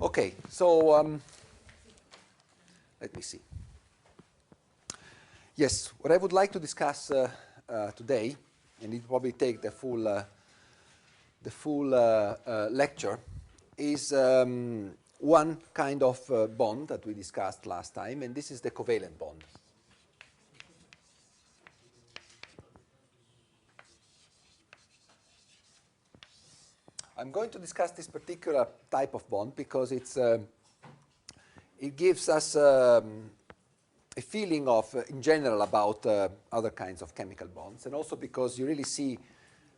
Okay, so let me see. Yes, what I would like to discuss today, and it will probably take the full lecture, is one kind of bond that we discussed last time, and this is the covalent bond. I'm going to discuss this particular type of bond because it gives us a feeling of, in general, about other kinds of chemical bonds, and also because you really see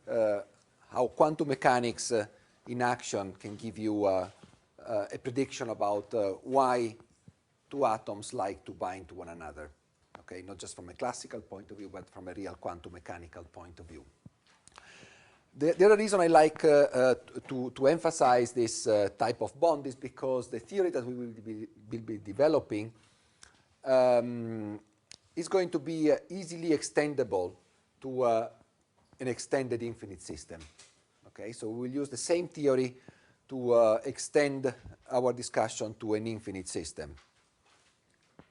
how quantum mechanics in action can give you a prediction about why two atoms like to bind to one another, okay? Not just from a classical point of view, but from a real quantum mechanical point of view. The other reason I like to emphasize this type of bond is because the theory that we will be developing is going to be easily extendable to an extended infinite system. Okay, so we will use the same theory to extend our discussion to an infinite system.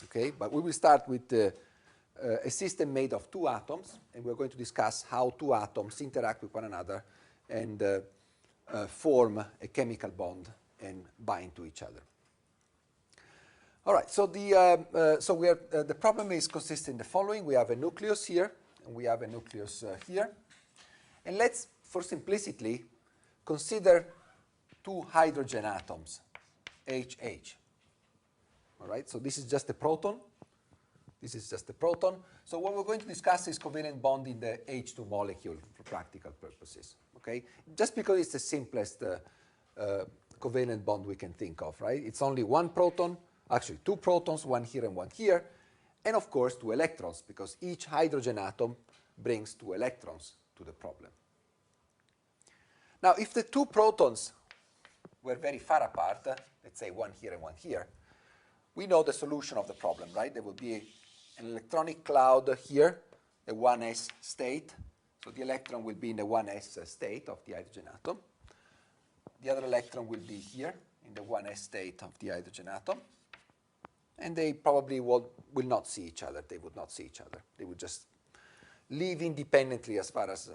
Okay, but we will start with a system made of two atoms, and we're going to discuss how two atoms interact with one another and form a chemical bond and bind to each other. All right, so the problem is consists in the following. We have a nucleus here, and we have a nucleus here. And let's, for simplicity, consider two hydrogen atoms, HH. All right, so this is just a proton. This is just a proton. So what we're going to discuss is covalent bond in the H2 molecule for practical purposes. Okay, just because it's the simplest covalent bond we can think of, right? It's only one proton, actually two protons, one here and one here, and of course two electrons, because each hydrogen atom brings two electrons to the problem. Now, if the two protons were very far apart, let's say one here and one here, we know the solution of the problem, right? There will be an electronic cloud here, the 1s state. So the electron will be in the 1s state of the hydrogen atom. The other electron will be here in the 1s state of the hydrogen atom. And they probably will not see each other. They would not see each other. They would just live independently as far as,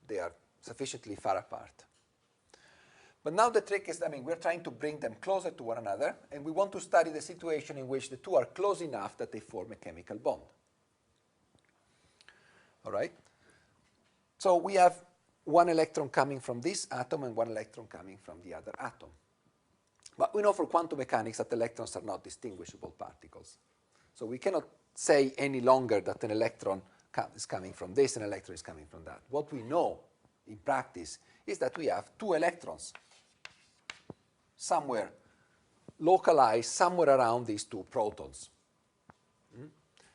they are sufficiently far apart. But now the trick is, we're trying to bring them closer to one another, and we want to study the situation in which the two are close enough that they form a chemical bond. All right? So we have one electron coming from this atom and one electron coming from the other atom. But we know for quantum mechanics that electrons are not distinguishable particles. So we cannot say any longer that an electron is coming from this and an electron is coming from that. What we know in practice is that we have two electrons somewhere localized, somewhere around these two protons.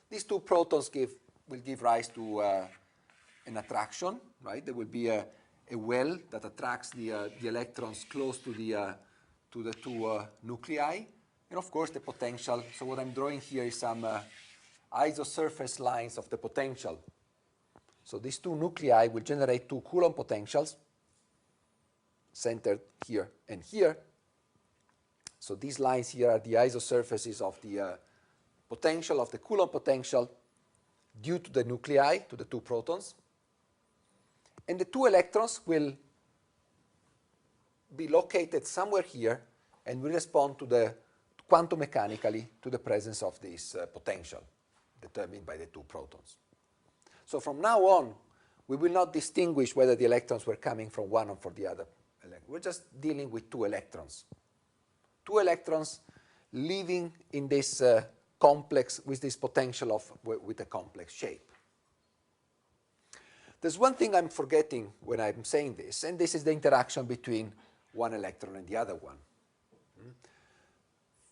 These two protons will give rise to an attraction, right? There will be a well that attracts the electrons close to the two nuclei, and of course the potential. So what I'm drawing here is some isosurface lines of the potential. So these two nuclei will generate two Coulomb potentials centered here and here. So these lines here are the isosurfaces of the potential, of the Coulomb potential due to the nuclei, to the two protons. And the two electrons will be located somewhere here and will respond to the quantum mechanically to the presence of this potential determined by the two protons. So from now on, we will not distinguish whether the electrons were coming from one or from the other. We're just dealing with two electrons. Two electrons living in this complex, with this potential with a complex shape. There's one thing I'm forgetting when I'm saying this, and this is the interaction between one electron and the other one.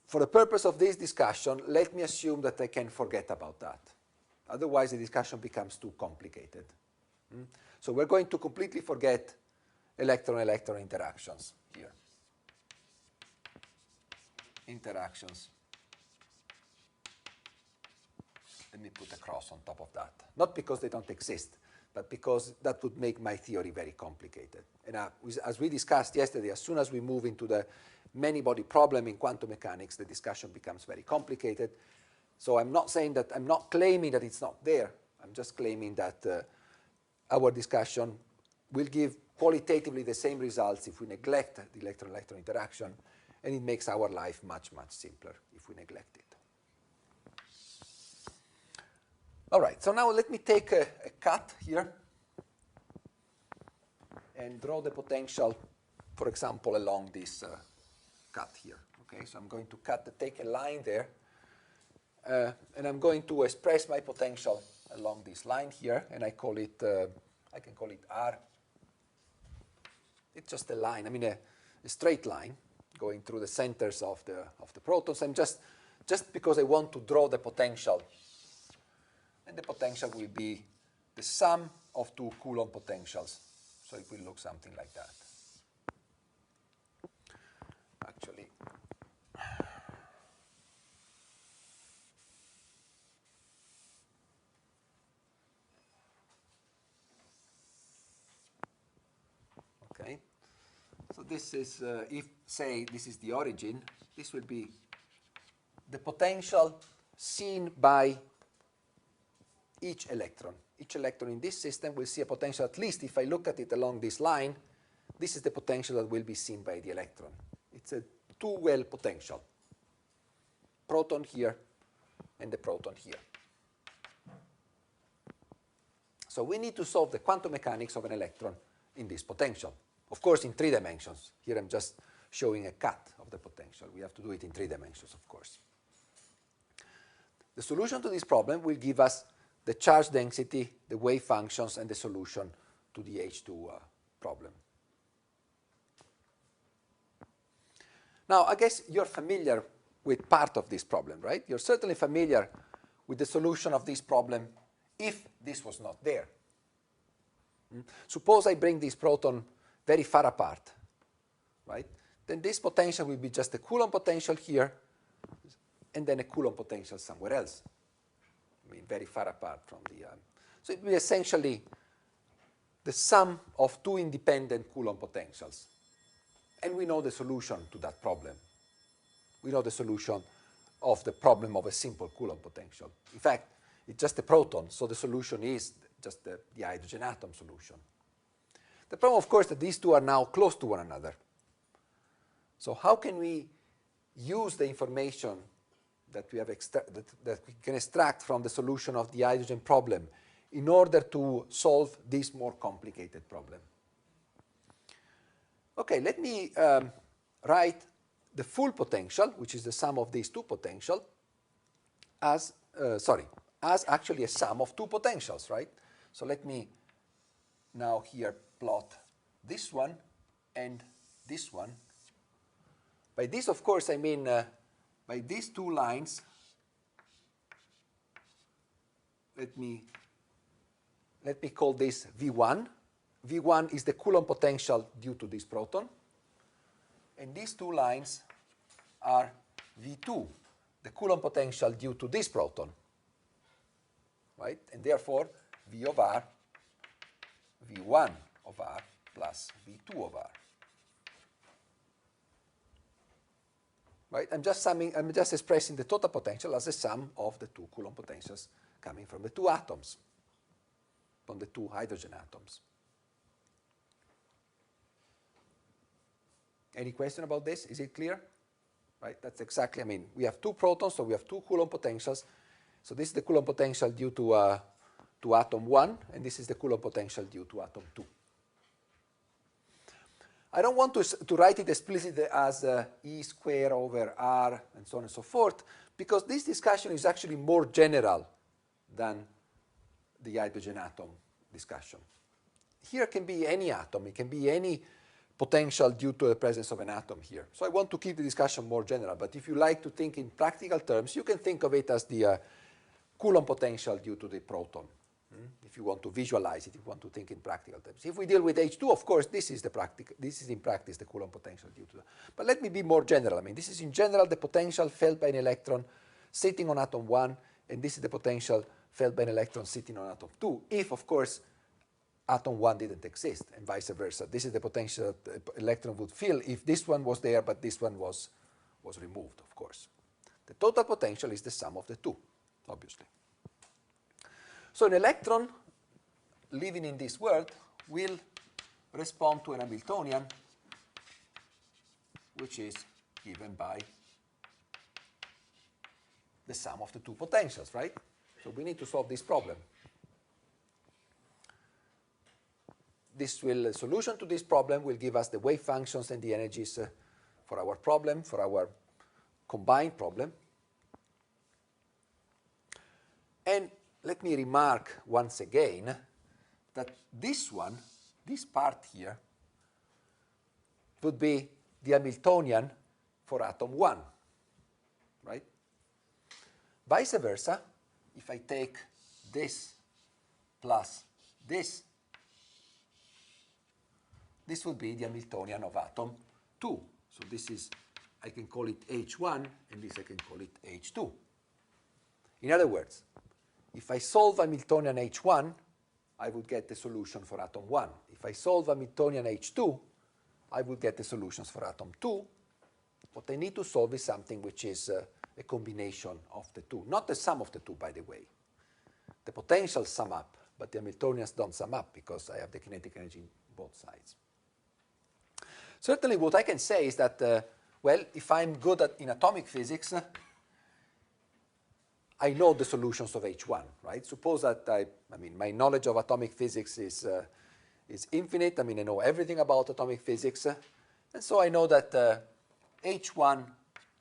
For the purpose of this discussion, let me assume that I can forget about that. Otherwise, the discussion becomes too complicated. So we're going to completely forget electron-electron interactions here. Interactions. Let me put a cross on top of that. Not because they don't exist, but because that would make my theory very complicated. And as we discussed yesterday, as soon as we move into the many-body problem in quantum mechanics, the discussion becomes very complicated. So I'm not saying that, I'm not claiming that it's not there. I'm just claiming that our discussion will give qualitatively the same results if we neglect the electron-electron interaction, and it makes our life much, much simpler if we neglect it. All right, so now let me take a cut here and draw the potential, for example, along this cut here. Okay, so I'm going to take a line there, and I'm going to express my potential along this line here, and I call it, I can call it R. It's just a line, I mean a straight line going through the centers of the protons. I'm just because I want to draw the potential, and the potential will be the sum of two Coulomb potentials. So it will look something like that. Actually, okay. So this is, if say this is the origin, this will be the potential seen by each electron. Each electron in this system will see a potential, at least if I look at it along this line, this is the potential that will be seen by the electron. It's a two-well potential. Proton here and the proton here. So we need to solve the quantum mechanics of an electron in this potential. Of course, in 3 dimensions. Here I'm just showing a cut of the potential. We have to do it in 3 dimensions, of course. The solution to this problem will give us the charge density, the wave functions, and the solution to the H2 problem. Now, I guess you're familiar with part of this problem, right? You're certainly familiar with the solution of this problem if this was not there. Suppose I bring this proton very far apart, right? Then this potential will be just a Coulomb potential here, and then a Coulomb potential somewhere else. I mean, very far apart from the... so it will be essentially the sum of 2 independent Coulomb potentials. And we know the solution to that problem. We know the solution of the problem of a simple Coulomb potential. In fact, it's just a proton, so the solution is just the hydrogen atom solution. The problem, of course, that these two are now close to one another. So how can we use the information that we have that we can extract from the solution of the hydrogen problem in order to solve this more complicated problem? Okay, let me write the full potential, which is the sum of these two potentials, as actually a sum of two potentials, right? So let me now here plot this one and this one. By this, of course, I mean by these two lines. Let me call this V1. V1 is the Coulomb potential due to this proton. And these two lines are V2, the Coulomb potential due to this proton. Right? And therefore, V of R, V1 of R plus V2 of R. Right? I'm just expressing the total potential as a sum of the two Coulomb potentials coming from the two atoms, from the two hydrogen atoms. Any question about this? Is it clear? Right? That's exactly, I mean, we have two protons, so we have two Coulomb potentials. So this is the Coulomb potential due to atom 1, and this is the Coulomb potential due to atom 2. I don't want to write it explicitly as E square over R and so on and so forth, because this discussion is actually more general than the hydrogen atom discussion. Here can be any atom. It can be any potential due to the presence of an atom here. So I want to keep the discussion more general, but if you like to think in practical terms, you can think of it as the Coulomb potential due to the proton. If you want to visualize it, if you want to think in practical terms. If we deal with H2, of course, this is in practice the Coulomb potential due to that. But let me be more general. I mean, this is in general the potential felt by an electron sitting on atom 1, and this is the potential felt by an electron sitting on atom 2. If, of course, atom 1 didn't exist, and vice versa. This is the potential that the electron would feel if this one was there, but this one was removed, of course. The total potential is the sum of the two, obviously. So an electron living in this world will respond to an Hamiltonian, which is given by the sum of the two potentials, right? So we need to solve this problem. The solution to this problem will give us the wave functions and the energies for our problem, for our combined problem. And let me remark once again that this one, this part here, would be the Hamiltonian for atom 1, right? Vice versa, if I take this plus this, this would be the Hamiltonian of atom 2. So this is, I can call it H1, and this I can call it H2. In other words, if I solve Hamiltonian H1, I would get the solution for atom 1. If I solve Hamiltonian H2, I would get the solutions for atom 2. What I need to solve is something which is a combination of the two. Not the sum of the two, by the way. The potentials sum up, but the Hamiltonians don't sum up because I have the kinetic energy in both sides. Certainly what I can say is that, well, if I'm good in atomic physics, I know the solutions of H1, right? Suppose that I mean, my knowledge of atomic physics is infinite. I mean, I know everything about atomic physics. And so I know that H1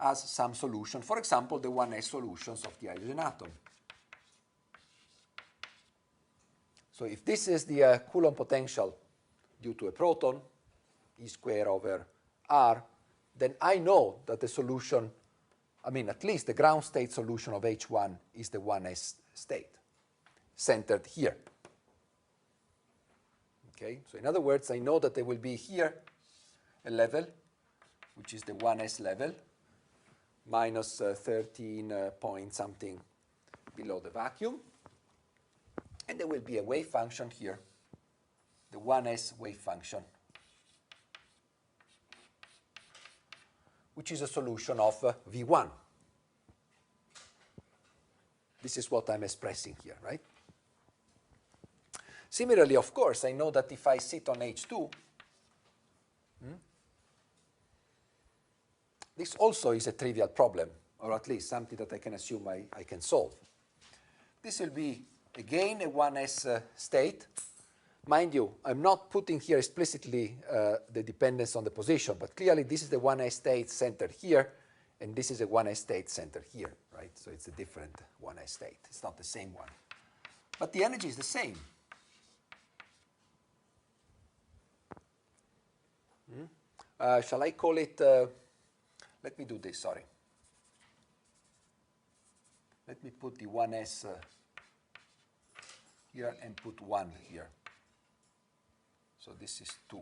has some solution. For example, the 1s solutions of the hydrogen atom. So if this is the Coulomb potential due to a proton, E square over R, then I know that the solution, I mean, at least the ground state solution of H1 is the 1s state, centered here. Okay, so in other words, I know that there will be here a level, which is the 1s level, minus 13 point something below the vacuum. And there will be a wave function here, the 1s wave function, which is a solution of V1. This is what I'm expressing here, right? Similarly, of course, I know that if I sit on H2, this also is a trivial problem, or at least something that I can assume I can solve. This will be, again, a 1s state. Mind you, I'm not putting here explicitly the dependence on the position, but clearly this is the 1s state centered here, and this is a 1s state centered here, right? So it's a different 1s state. It's not the same one. But the energy is the same. Shall I call it, let me do this, sorry. Let me put the 1s here and put 1 here. So this is 2.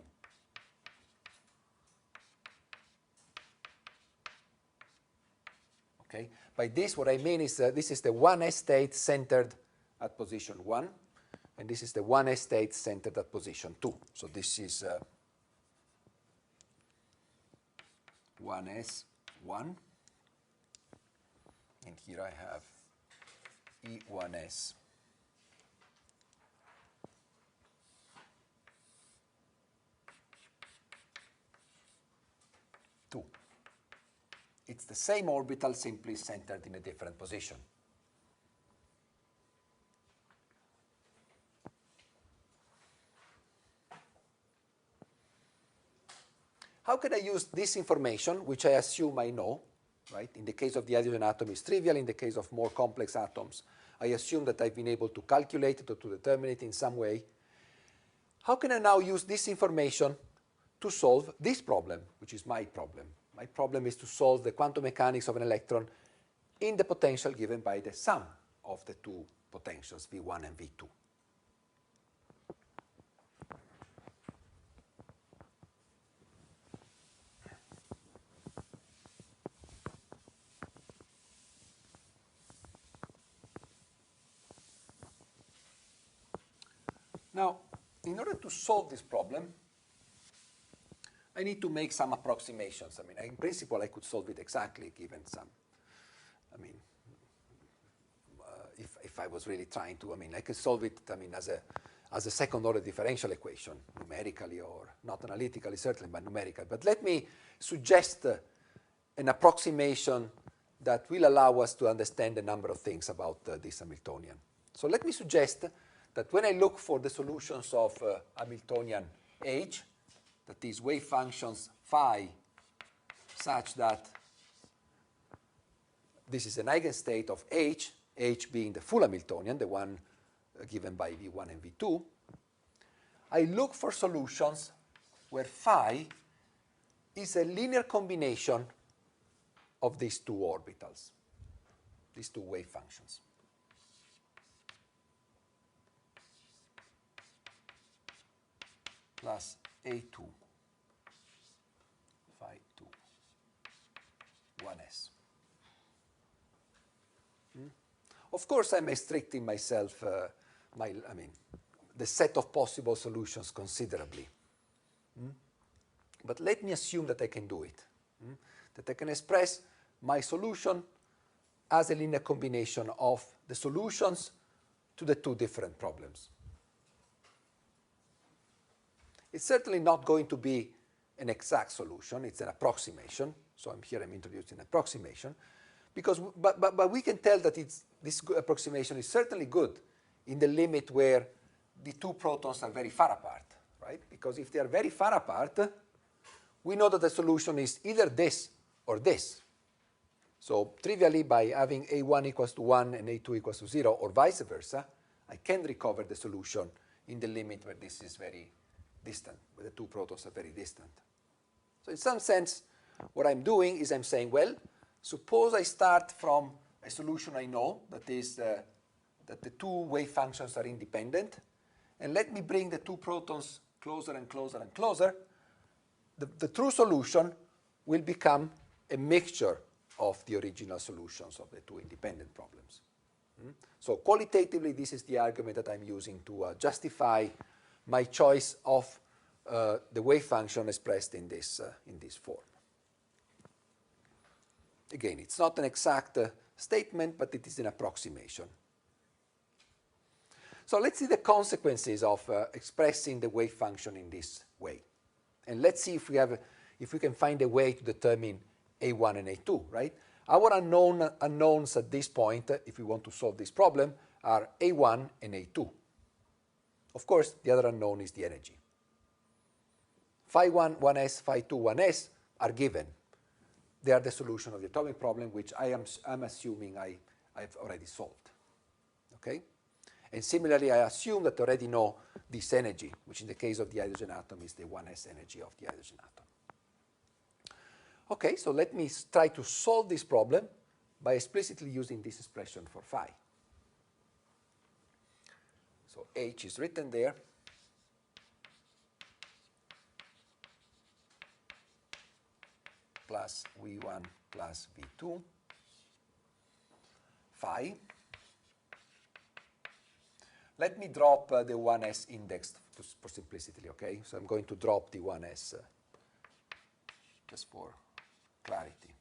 Okay. By this, what I mean is this is the 1s state centered at position 1, and this is the 1s state centered at position 2. So this is 1s 1, and here I have E1s. It's the same orbital, simply centered in a different position. How can I use this information, which I assume I know, right? In the case of the hydrogen atom, it's trivial. In the case of more complex atoms, I assume that I've been able to calculate it or to determine it in some way. How can I now use this information to solve this problem, which is my problem? My problem is to solve the quantum mechanics of an electron in the potential given by the sum of the two potentials, V1 and V2. Now, in order to solve this problem, I need to make some approximations. I mean, in principle, I could solve it exactly given some, I mean, if I was really trying to, I mean, I could solve it, I mean, as a second-order differential equation, numerically or not analytically, certainly, but numerically. But let me suggest an approximation that will allow us to understand a number of things about this Hamiltonian. So let me suggest that when I look for the solutions of Hamiltonian H, that is wave functions phi such that this is an eigenstate of H, H being the full Hamiltonian, the one given by V1 and V2, I look for solutions where phi is a linear combination of these two orbitals, these two wave functions. Plus A2 phi 2 1s. Of course, I'm restricting myself, the set of possible solutions considerably. But let me assume that I can do it, that I can express my solution as a linear combination of the solutions to the two different problems. It's certainly not going to be an exact solution. It's an approximation. So I'm introducing an approximation. Because, but we can tell that this approximation is certainly good in the limit where the two protons are very far apart, right? Because if they are very far apart, we know that the solution is either this or this. So trivially, by having A1 equals to 1 and A2 equals to 0, or vice versa, I can recover the solution in the limit where this is very distant, where the two protons are very distant. So in some sense, what I'm doing is I'm saying, well, suppose I start from a solution I know, that is that the two wave functions are independent, and let me bring the two protons closer and closer and closer. The true solution will become a mixture of the original solutions of the two independent problems. So qualitatively, this is the argument that I'm using to justify my choice of the wave function expressed in this form. Again, it's not an exact statement, but it is an approximation. So let's see the consequences of expressing the wave function in this way. And let's see if we can find a way to determine A1 and A2, right? Our unknowns at this point, if we want to solve this problem, are A1 and A2. Of course, the other unknown is the energy. Phi 1, 1s, phi 2, 1s are given. They are the solution of the atomic problem, which I'm assuming I've already solved. Okay? And similarly, I assume that I already know this energy, which in the case of the hydrogen atom is the 1s energy of the hydrogen atom. Okay, so let me try to solve this problem by explicitly using this expression for phi. So H is written there. Plus V1 plus V2 phi. Let me drop the 1s index for simplicity, okay? So I'm going to drop the 1s just for clarity.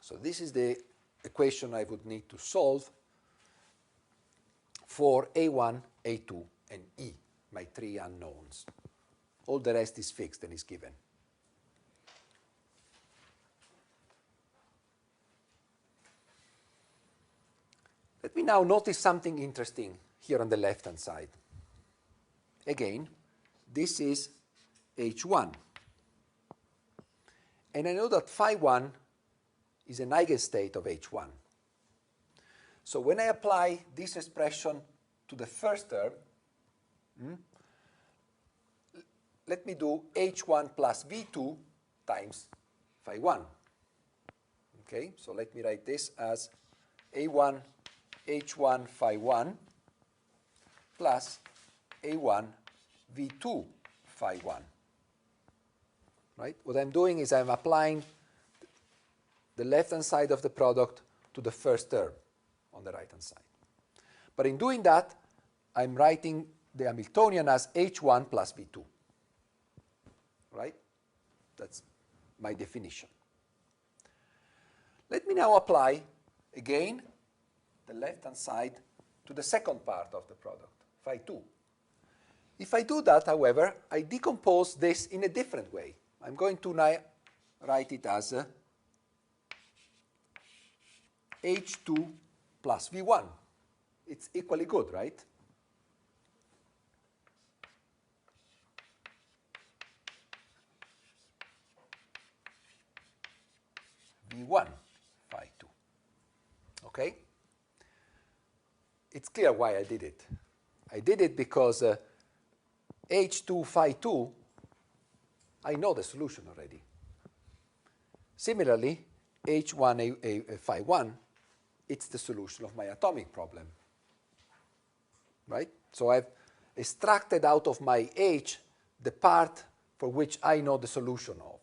So this is the equation I would need to solve for A1, A2, and E, my three unknowns. All the rest is fixed and is given. Let me now notice something interesting here on the left-hand side. Again, this is H1. And I know that phi 1 is an eigenstate of H1. So when I apply this expression to the first term, let me do H1 plus V2 times phi 1. Okay, so let me write this as A1 H1 phi 1 plus A1 V2 phi 1. Right? What I'm doing is I'm applying the left-hand side of the product to the first term on the right-hand side. But in doing that, I'm writing the Hamiltonian as H1 plus V2. Right? That's my definition. Let me now apply, again, the left-hand side to the second part of the product, phi 2. If I do that, however, I decompose this in a different way. I'm going to now write it as H2 plus V1. It's equally good, right? V1 phi 2. Okay? It's clear why I did it. I did it because H2 phi 2, I know the solution already. Similarly, H1 phi 1, it's the solution of my atomic problem. Right? So I've extracted out of my H the part for which I know the solution of.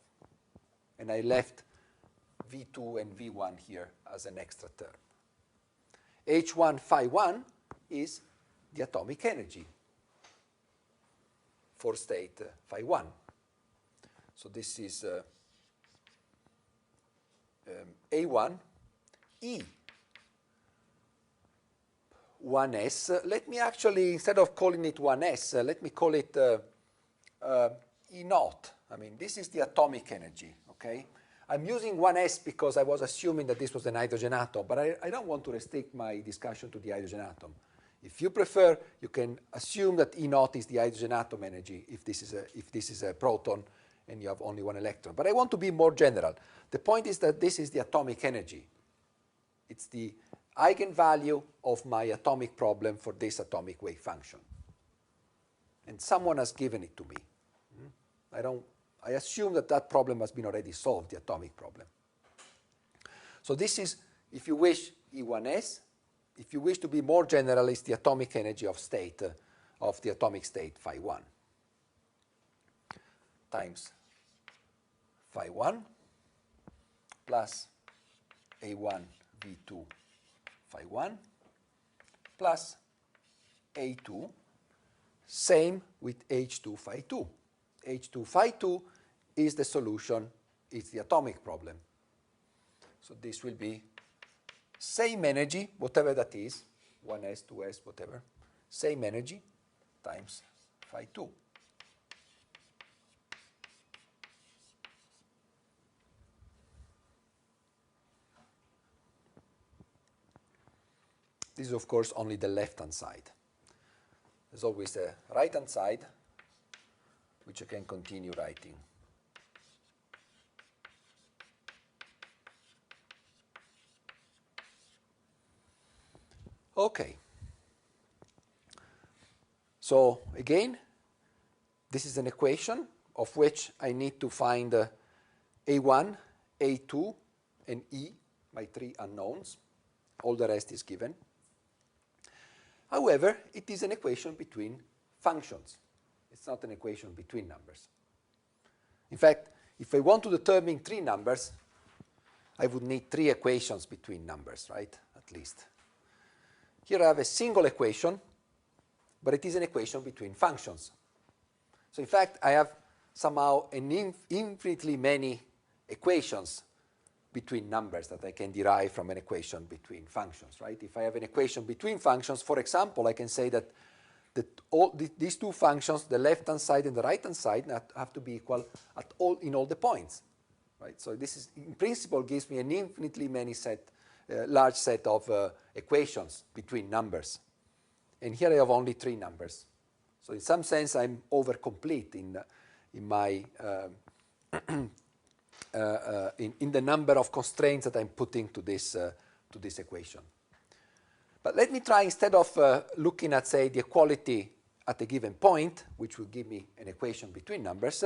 And I left V2 and V1 here as an extra term. H1 phi 1 is the atomic energy for state phi 1. So this is A1 E 1s. Let me actually, instead of calling it 1s, let me call it E naught. I mean, this is the atomic energy, okay? I'm using 1s because I was assuming that this was an hydrogen atom, but I don't want to restrict my discussion to the hydrogen atom. If you prefer, you can assume that E naught is the hydrogen atom energy if this is a proton and you have only one electron. But I want to be more general. The point is that this is the atomic energy. It's the eigenvalue of my atomic problem for this atomic wave function. And someone has given it to me. I assume that that problem has been already solved, the atomic problem. So this is, if you wish, E1s. If you wish to be more general, it's the atomic energy of state, of the atomic state phi 1 times phi 1 plus A1 V2 phi 1 plus A2, same with H2 phi 2. H2 phi 2 is the solution, it's the atomic problem. So this will be same energy, whatever that is, 1s, 2s, whatever, same energy times phi 2. This is, of course, only the left-hand side. There's always a right-hand side, which I can continue writing. Okay. So again, this is an equation of which I need to find A1, A2, and E, my three unknowns. All the rest is given. However, it is an equation between functions. It's not an equation between numbers. In fact, if I want to determine three numbers, I would need three equations between numbers, right? At least. Here I have a single equation, but it is an equation between functions. So in fact, I have somehow infinitely many equations between numbers that I can derive from an equation between functions, right? If I have an equation between functions, for example, I can say that these two functions, the left-hand side and the right-hand side, have to be equal in all the points, right? So this is, in principle, gives me an infinitely large set of equations between numbers. And here I have only three numbers. So in some sense, I'm over-complete in my in the number of constraints that I'm putting to this equation. But let me try, instead of looking at, say, the equality at a given point, which will give me an equation between numbers,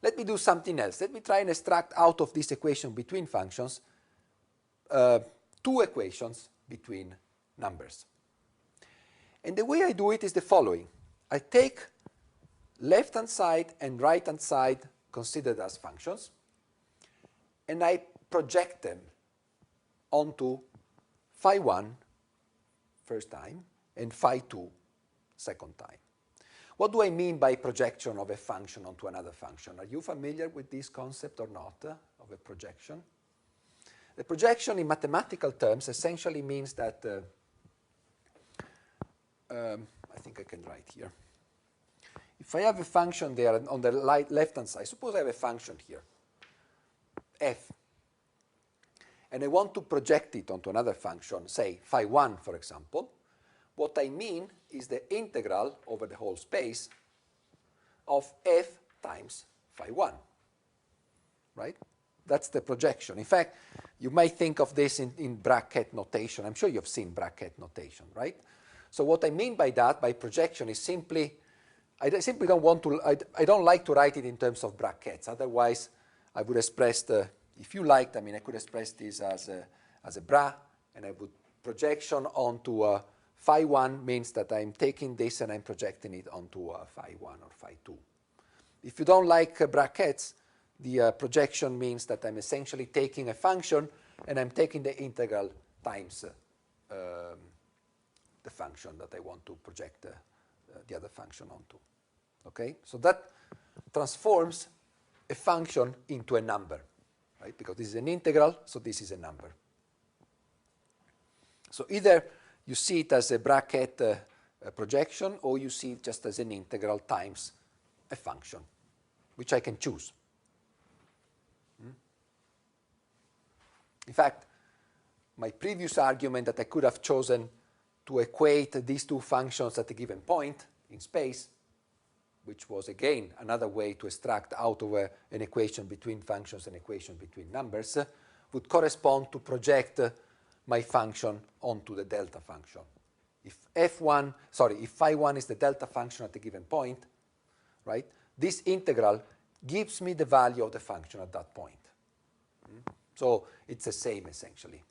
let me do something else. Let me try and extract out of this equation between functions two equations between numbers. And the way I do it is the following. I take left-hand side and right-hand side considered as functions, and I project them onto phi 1 first time and phi 2 second time. What do I mean by projection of a function onto another function? Are you familiar with this concept or not, of a projection? The projection in mathematical terms essentially means that, I think I can write here. If I have a function there on the left-hand side, suppose I have a function here, f, and I want to project it onto another function, say phi 1, for example, what I mean is the integral over the whole space of f times phi 1, right? That's the projection. In fact, you might think of this in bracket notation. I'm sure you've seen bracket notation, right? So what I mean by that, by projection, is simply, I simply don't want to, I don't like to write it in terms of brackets. Otherwise, I would express the, if you liked, I mean, I could express this as a bra, and I would projection onto phi 1 means that I'm taking this and I'm projecting it onto phi 1 or phi 2. If you don't like brackets, the projection means that I'm essentially taking a function and I'm taking the integral times the function that I want to project the other function onto. Okay? So that transforms a function into a number, right? Because this is an integral, so this is a number. So either you see it as a bracket projection, or you see it just as an integral times a function, which I can choose. In fact, my previous argument that I could have chosen to equate these two functions at a given point in space, which was again another way to extract out of an equation between functions an equation between numbers, would correspond to project my function onto the delta function. If if phi 1 is the delta function at a given point, right, this integral gives me the value of the function at that point. So it's the same essentially.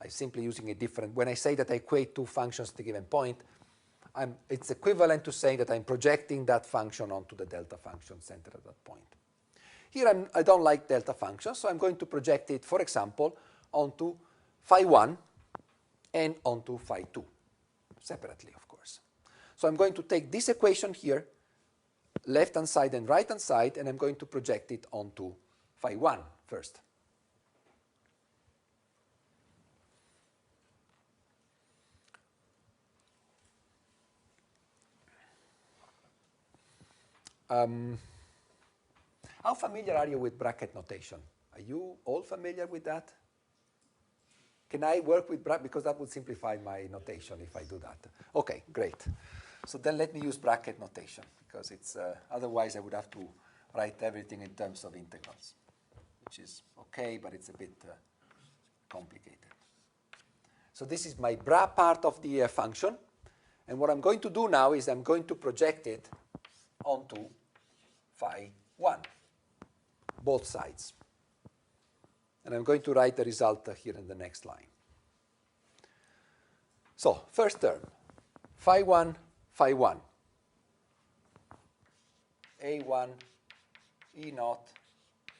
I'm simply using a different, when I say that I equate two functions at a given point, it's equivalent to saying that I'm projecting that function onto the delta function centered at that point. Here I don't like delta functions, so I'm going to project it, for example, onto phi 1 and onto phi 2, separately, of course. So I'm going to take this equation here, left-hand side and right-hand side, and I'm going to project it onto phi 1 first. How familiar are you with bracket notation? Are you all familiar with that? Can I work with bracket? Because that would simplify my notation if I do that. Okay, great. So then let me use bracket notation, because it's otherwise I would have to write everything in terms of integrals, which is okay, but it's a bit complicated. So this is my bra part of the function, and what I'm going to do now is I'm going to project it onto phi 1, both sides. And I'm going to write the result here in the next line. So, first term, phi 1, phi 1. A1, E0,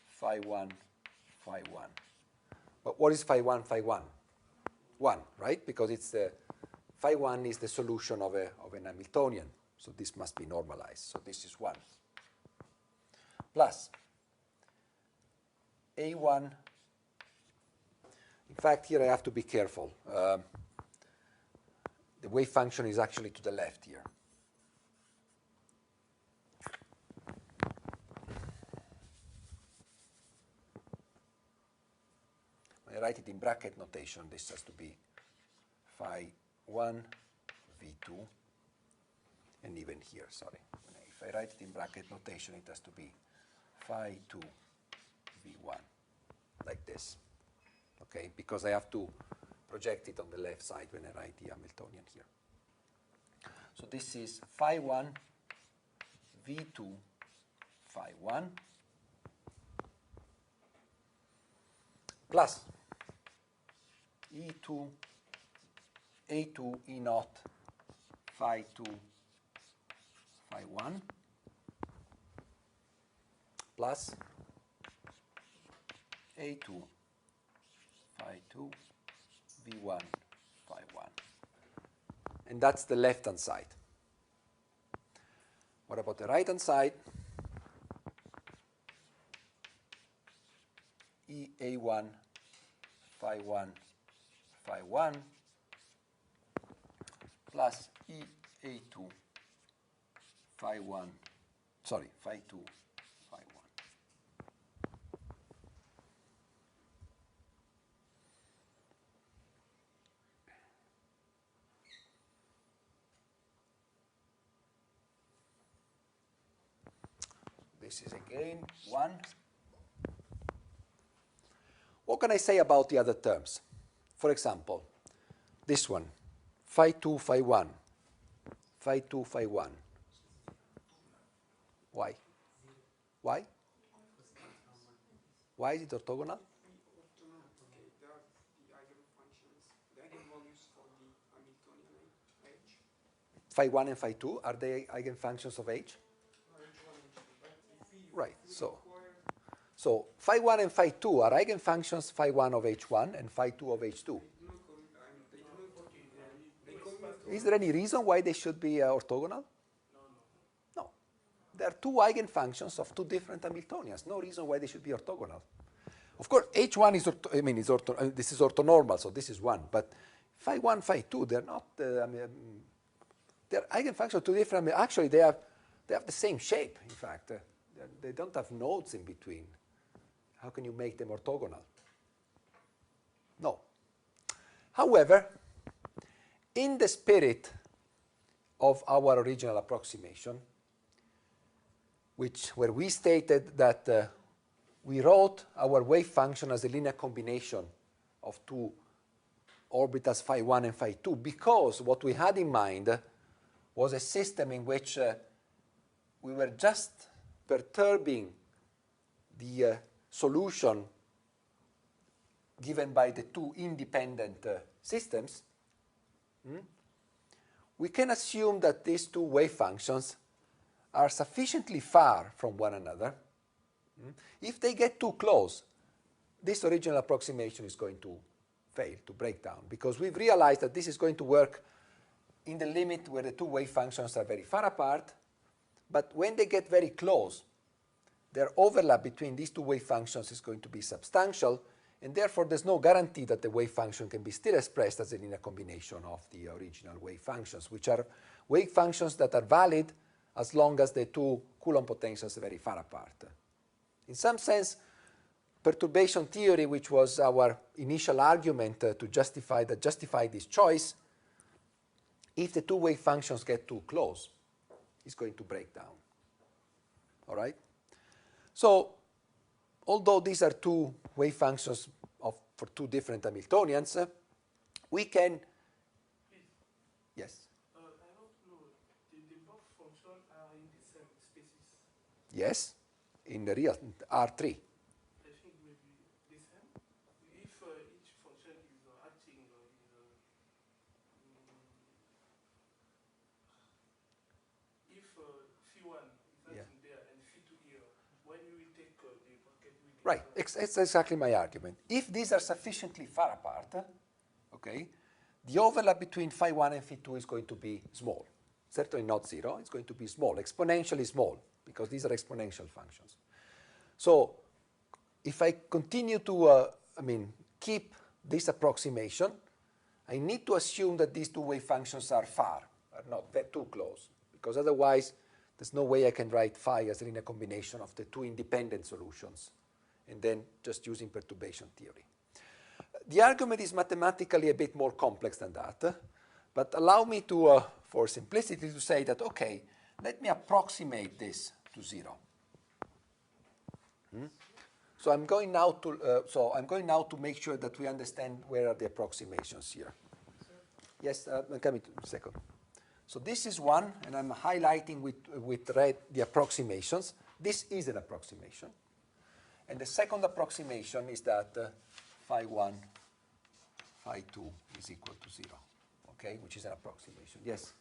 phi 1, phi 1. But what is phi 1, phi 1? 1, right? Because it's phi 1 is the solution of an Hamiltonian. So this must be normalized. So this is 1. Plus A1. In fact, here I have to be careful. The wave function is actually to the left here. When I write it in bracket notation, this has to be phi 1 v2. And even here, sorry. If I write it in bracket notation, it has to be phi 2 v1, like this. Okay, because I have to project it on the left side when I write the Hamiltonian here. So this is phi 1 v2 phi 1 plus E2 A2 E0 phi 2 phi 1 plus A2 phi 2 V1 phi 1. And that's the left-hand side. What about the right-hand side? EA1 phi 1 phi 1 plus EA2 phi 1, sorry, phi 2 phi 1. This is again 1. What can I say about the other terms? For example, this one, phi 2 phi 1, phi 2 phi 1. Why? Why? Why is it orthogonal? Okay, there are the eigenfunctions, the eigenvalues for the Hamiltonian H. Phi 1 and phi 2, are they eigenfunctions of H? No, H1 and H2. But if we Right, so require phi 1 and phi 2 are eigenfunctions phi 1 of H1 and phi 2 of H2. Is there any reason why they should be orthogonal? No. There are two eigenfunctions of two different Hamiltonians. No reason why they should be orthogonal. Of course, H1 is, this is orthonormal, so this is 1. But phi 1, phi 2, they're not, they're eigenfunctions of two different, actually they have the same shape, in fact. They don't have nodes in between. How can you make them orthogonal? No. However, in the spirit of our original approximation, where we stated that we wrote our wave function as a linear combination of two orbitals phi 1 and phi 2, because what we had in mind was a system in which we were just perturbing the solution given by the two independent systems, we can assume that these two wave functions are sufficiently far from one another. If they get too close, this original approximation is going to fail, to break down, because we've realized that this is going to work in the limit where the two wave functions are very far apart, but when they get very close, their overlap between these two wave functions is going to be substantial, and therefore there's no guarantee that the wave function can be still expressed as a linear combination of the original wave functions, which are wave functions that are valid as long as the two Coulomb potentials are very far apart. In some sense, perturbation theory, which was our initial argument to justify this choice, if the two wave functions get too close, is going to break down. All right? So, although these are two wave functions for two different Hamiltonians, we can... Please. Yes? I want to know, the both functions are in the same spaces? Yes, in the real R3. I think maybe the same. If each function is acting if phi1 is acting there and phi2 here, when you will take the bracket with the Right, it's exactly my argument. If these are sufficiently far apart, okay, the overlap between phi 1 and phi 2 is going to be small. Certainly not 0, it's going to be small, exponentially small, because these are exponential functions. So if I continue to keep this approximation, I need to assume that these two wave functions are far, are not too close, because otherwise there's no way I can write phi as a linear combination of the two independent solutions, and then just using perturbation theory. The argument is mathematically a bit more complex than that, but allow me to, for simplicity, to say that, okay, let me approximate this to 0. So I'm going now to make sure that we understand where are the approximations here. Yes, I'm coming to a second. So this is one, and I'm highlighting with red the approximations. This is an approximation. And the second approximation is that phi 1, phi 2 is equal to 0, okay, which is an approximation. Yes?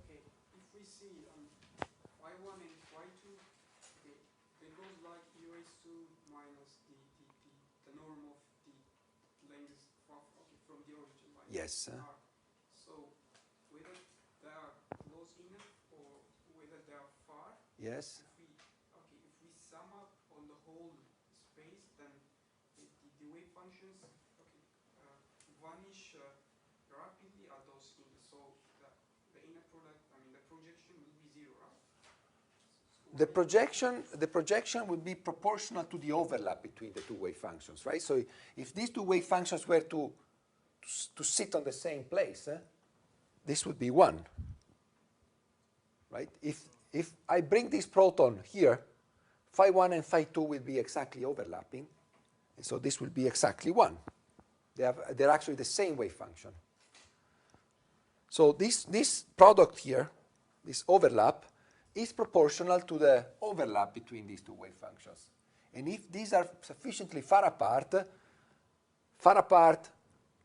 Okay, if we see minus the norm of the length from the origin line. Yes. So whether they are close enough or whether they are far. Yes. If we sum up on the whole space, then the wave functions vanish rapidly at those inputs. So the inner product, the projection will be zero, right? The projection would be proportional to the overlap between the two wave functions, right? So if these two wave functions were to sit on the same place, this would be 1, right? If I bring this proton here, phi 1 and phi 2 will be exactly overlapping, and so this will be exactly 1. They're actually the same wave function. So this product here, this overlap, is proportional to the overlap between these two wave functions. And if these are sufficiently far apart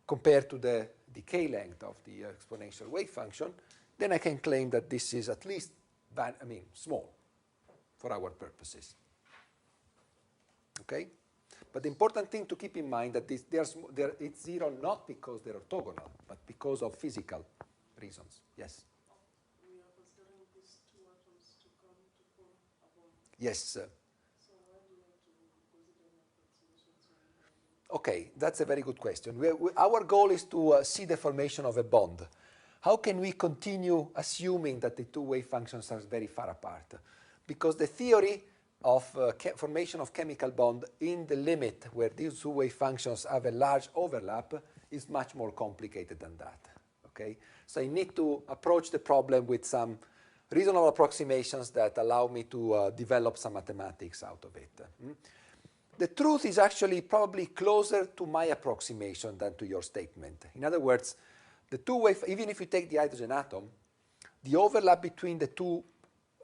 compared to the decay length of the exponential wave function, then I can claim that this is at least small for our purposes. Okay? But the important thing to keep in mind that it's 0 not because they're orthogonal, but because of physical reasons. Yes? We are considering these two atoms to come to form a bond. Yes. So why do you have to consider an approximation to one bond? Okay, that's a very good question. Our goal is to see the formation of a bond. How can we continue assuming that the two wave functions are very far apart? Because the theory of formation of chemical bond in the limit where these two wave functions have a large overlap is much more complicated than that. Okay? So I need to approach the problem with some reasonable approximations that allow me to develop some mathematics out of it. The truth is actually probably closer to my approximation than to your statement. In other words, the two wave, even if you take the hydrogen atom, the overlap between the two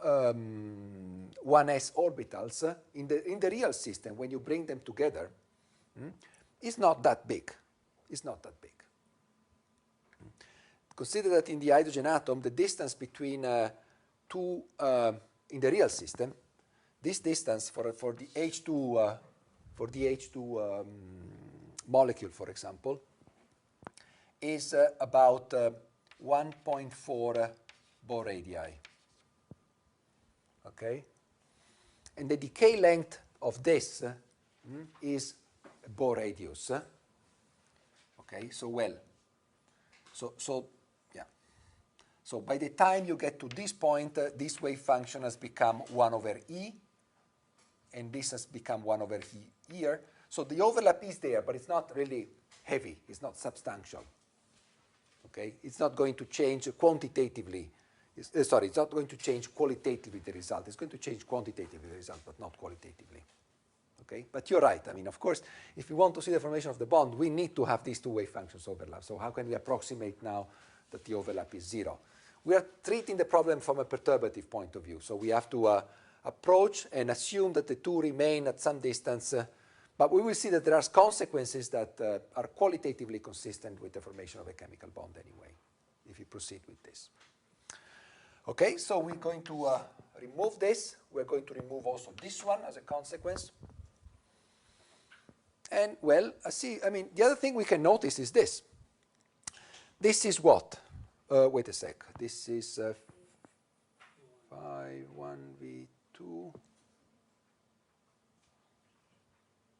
1s orbitals in the real system, when you bring them together, is not that big. It's not that big. Consider that in the hydrogen atom, the distance between two, in the real system, this distance for the H2 molecule, for example, is about 1.4 Bohr radii. Okay? And the decay length of this is a Bohr radius. Okay, so So by the time you get to this point, this wave function has become 1 over E, and this has become 1 over E here. So the overlap is there, but it's not really heavy. It's not substantial. Okay? It's not going to change quantitatively. It's not going to change qualitatively the result. It's going to change quantitatively the result, but not qualitatively. Okay? But you're right. I mean, of course, if we want to see the formation of the bond, we need to have these two wave functions overlap. So how can we approximate now that the overlap is 0? We are treating the problem from a perturbative point of view. So we have to approach and assume that the two remain at some distance. But we will see that there are consequences that are qualitatively consistent with the formation of a chemical bond anyway, if you proceed with this. Okay, so we're going to remove this. We're going to remove also this one as a consequence. And, well, the other thing we can notice is this. This is what? Wait a sec. This is phi 1v2.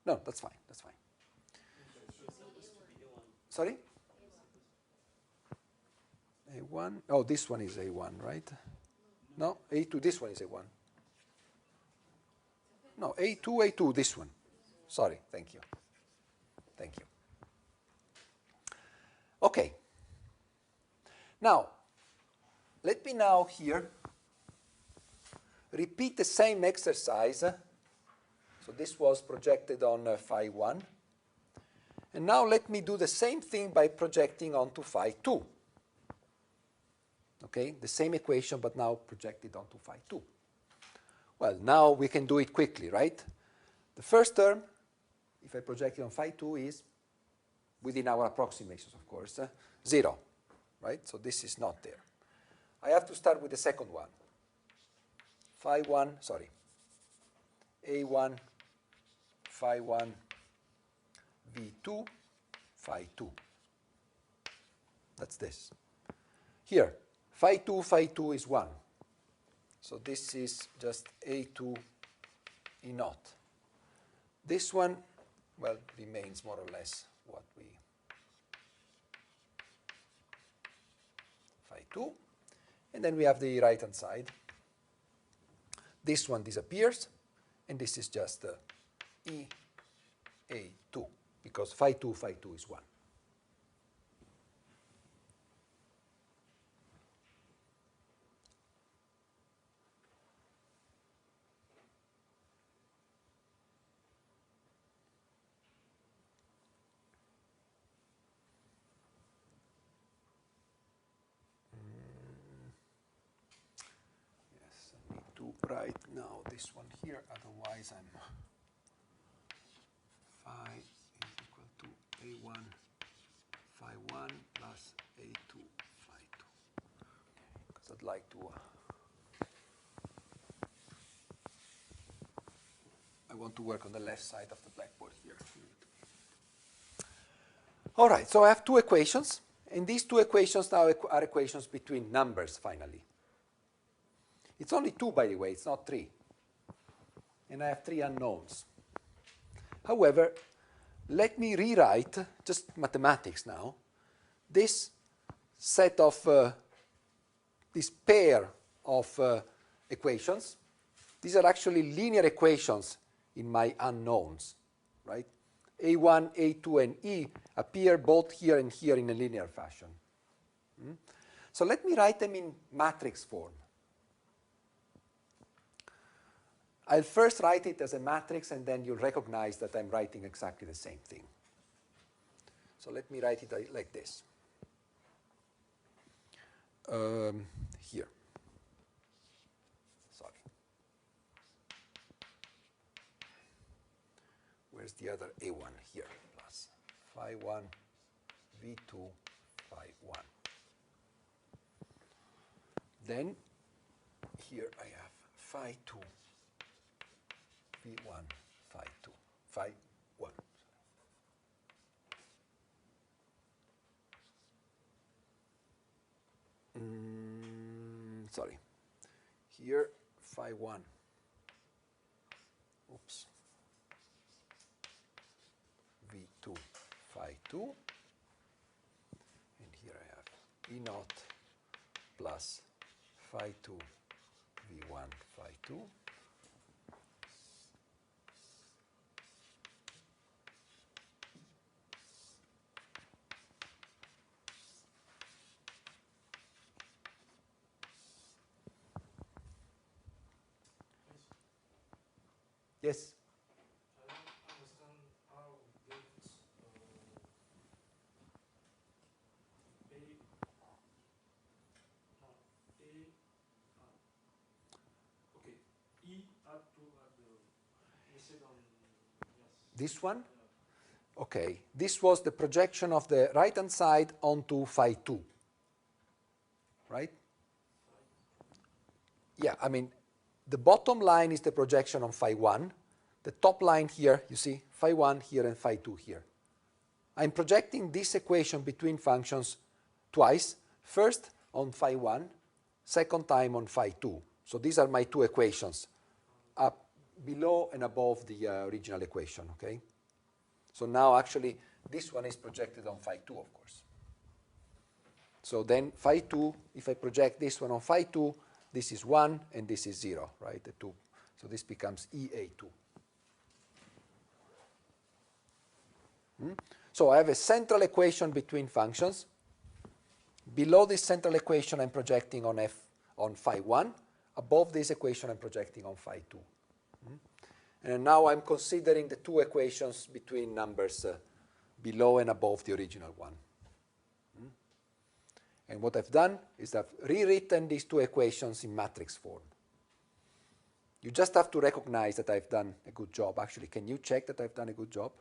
No, that's fine. That's fine. Sorry? A1. Oh, this one is A1, right? No, A2. This one is A1. No, A2, this one. Sorry. Thank you. Thank you. Okay. Now, let me now here repeat the same exercise. So this was projected on phi 1. And now let me do the same thing by projecting onto phi 2. Okay, the same equation, but now projected onto phi 2. Well, now we can do it quickly, right? The first term, if I project it on phi 2, is, within our approximations, of course, 0. Right? So this is not there. I have to start with the second one. Phi 1, sorry. A1 phi 1 v2 phi 2. That's this. Here, phi 2 is 1. So this is just A2 E naught. This one, well, remains more or less what we phi 2. And then we have the right-hand side. This one disappears, and this is just EA2, because phi 2 is 1. Right now this one here, otherwise I'm phi is equal to A1 phi 1 plus A2 phi 2. Because I'd like to I want to work on the left side of the blackboard here. All right, so I have two equations, and these two equations now are equations between numbers finally. It's only 2, by the way, it's not 3. And I have 3 unknowns. However, let me rewrite, just mathematics now, this set of, this pair of equations. These are actually linear equations in my unknowns, right? A1, A2, and E appear both here and here in a linear fashion. So let me write them in matrix form. I'll first write it as a matrix, and then you'll recognize that I'm writing exactly the same thing. So let me write it like this. Here. Sorry. Where's the other A1? Here. Plus phi 1 V2 phi 1. Then here I have phi 2 V1 phi 2 phi 1. Sorry. Here phi 1. Oops. V2 phi 2. And here I have E naught plus phi 2 V1 phi 2. Yes? I don't understand how we get okay, E add to you said on, yes. This one? Yeah. Okay, this was the projection of the right-hand side onto phi 2, right? Yeah, I mean, the bottom line is the projection on phi 1. The top line here, you see, phi 1 here and phi 2 here. I'm projecting this equation between functions twice, first on phi 1, second time on phi 2. So these are my two equations, up below and above the original equation, okay? So now actually this one is projected on phi 2, of course. So then phi 2, if I project this one on phi 2, this is 1 and this is 0, right? The 2. So this becomes EA2. So I have a central equation between functions. Below this central equation, I'm projecting on phi 1. Above this equation, I'm projecting on phi 2. And now I'm considering the two equations between numbers below and above the original one. And what I've done is I've rewritten these two equations in matrix form. You just have to recognize that I've done a good job. Actually, can you check that I've done a good job?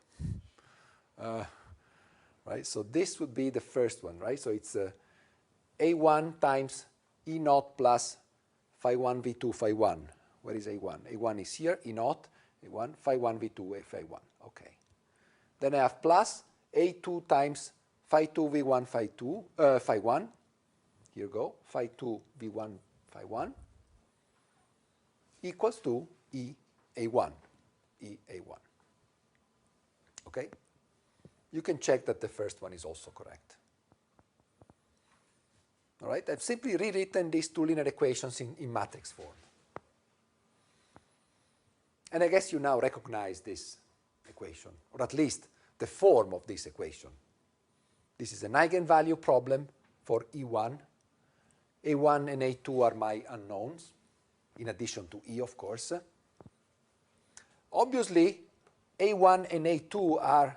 Right, so this would be the first one, right? So it's A1 times E naught plus phi 1 V2 phi 1. Where is A1? A1 is here, E naught, A1, phi 1 V2, phi 1. Okay. Then I have plus A2 times phi 2 V1 phi 2, phi 1. Here you go, phi 2 V1 phi 1 equals to EA1, EA1. Okay? You can check that the first one is also correct. All right? I've simply rewritten these two linear equations in matrix form. And I guess you now recognize this equation, or at least the form of this equation. This is an eigenvalue problem for E1. A1 and A2 are my unknowns, in addition to E, of course. Obviously, A1 and A2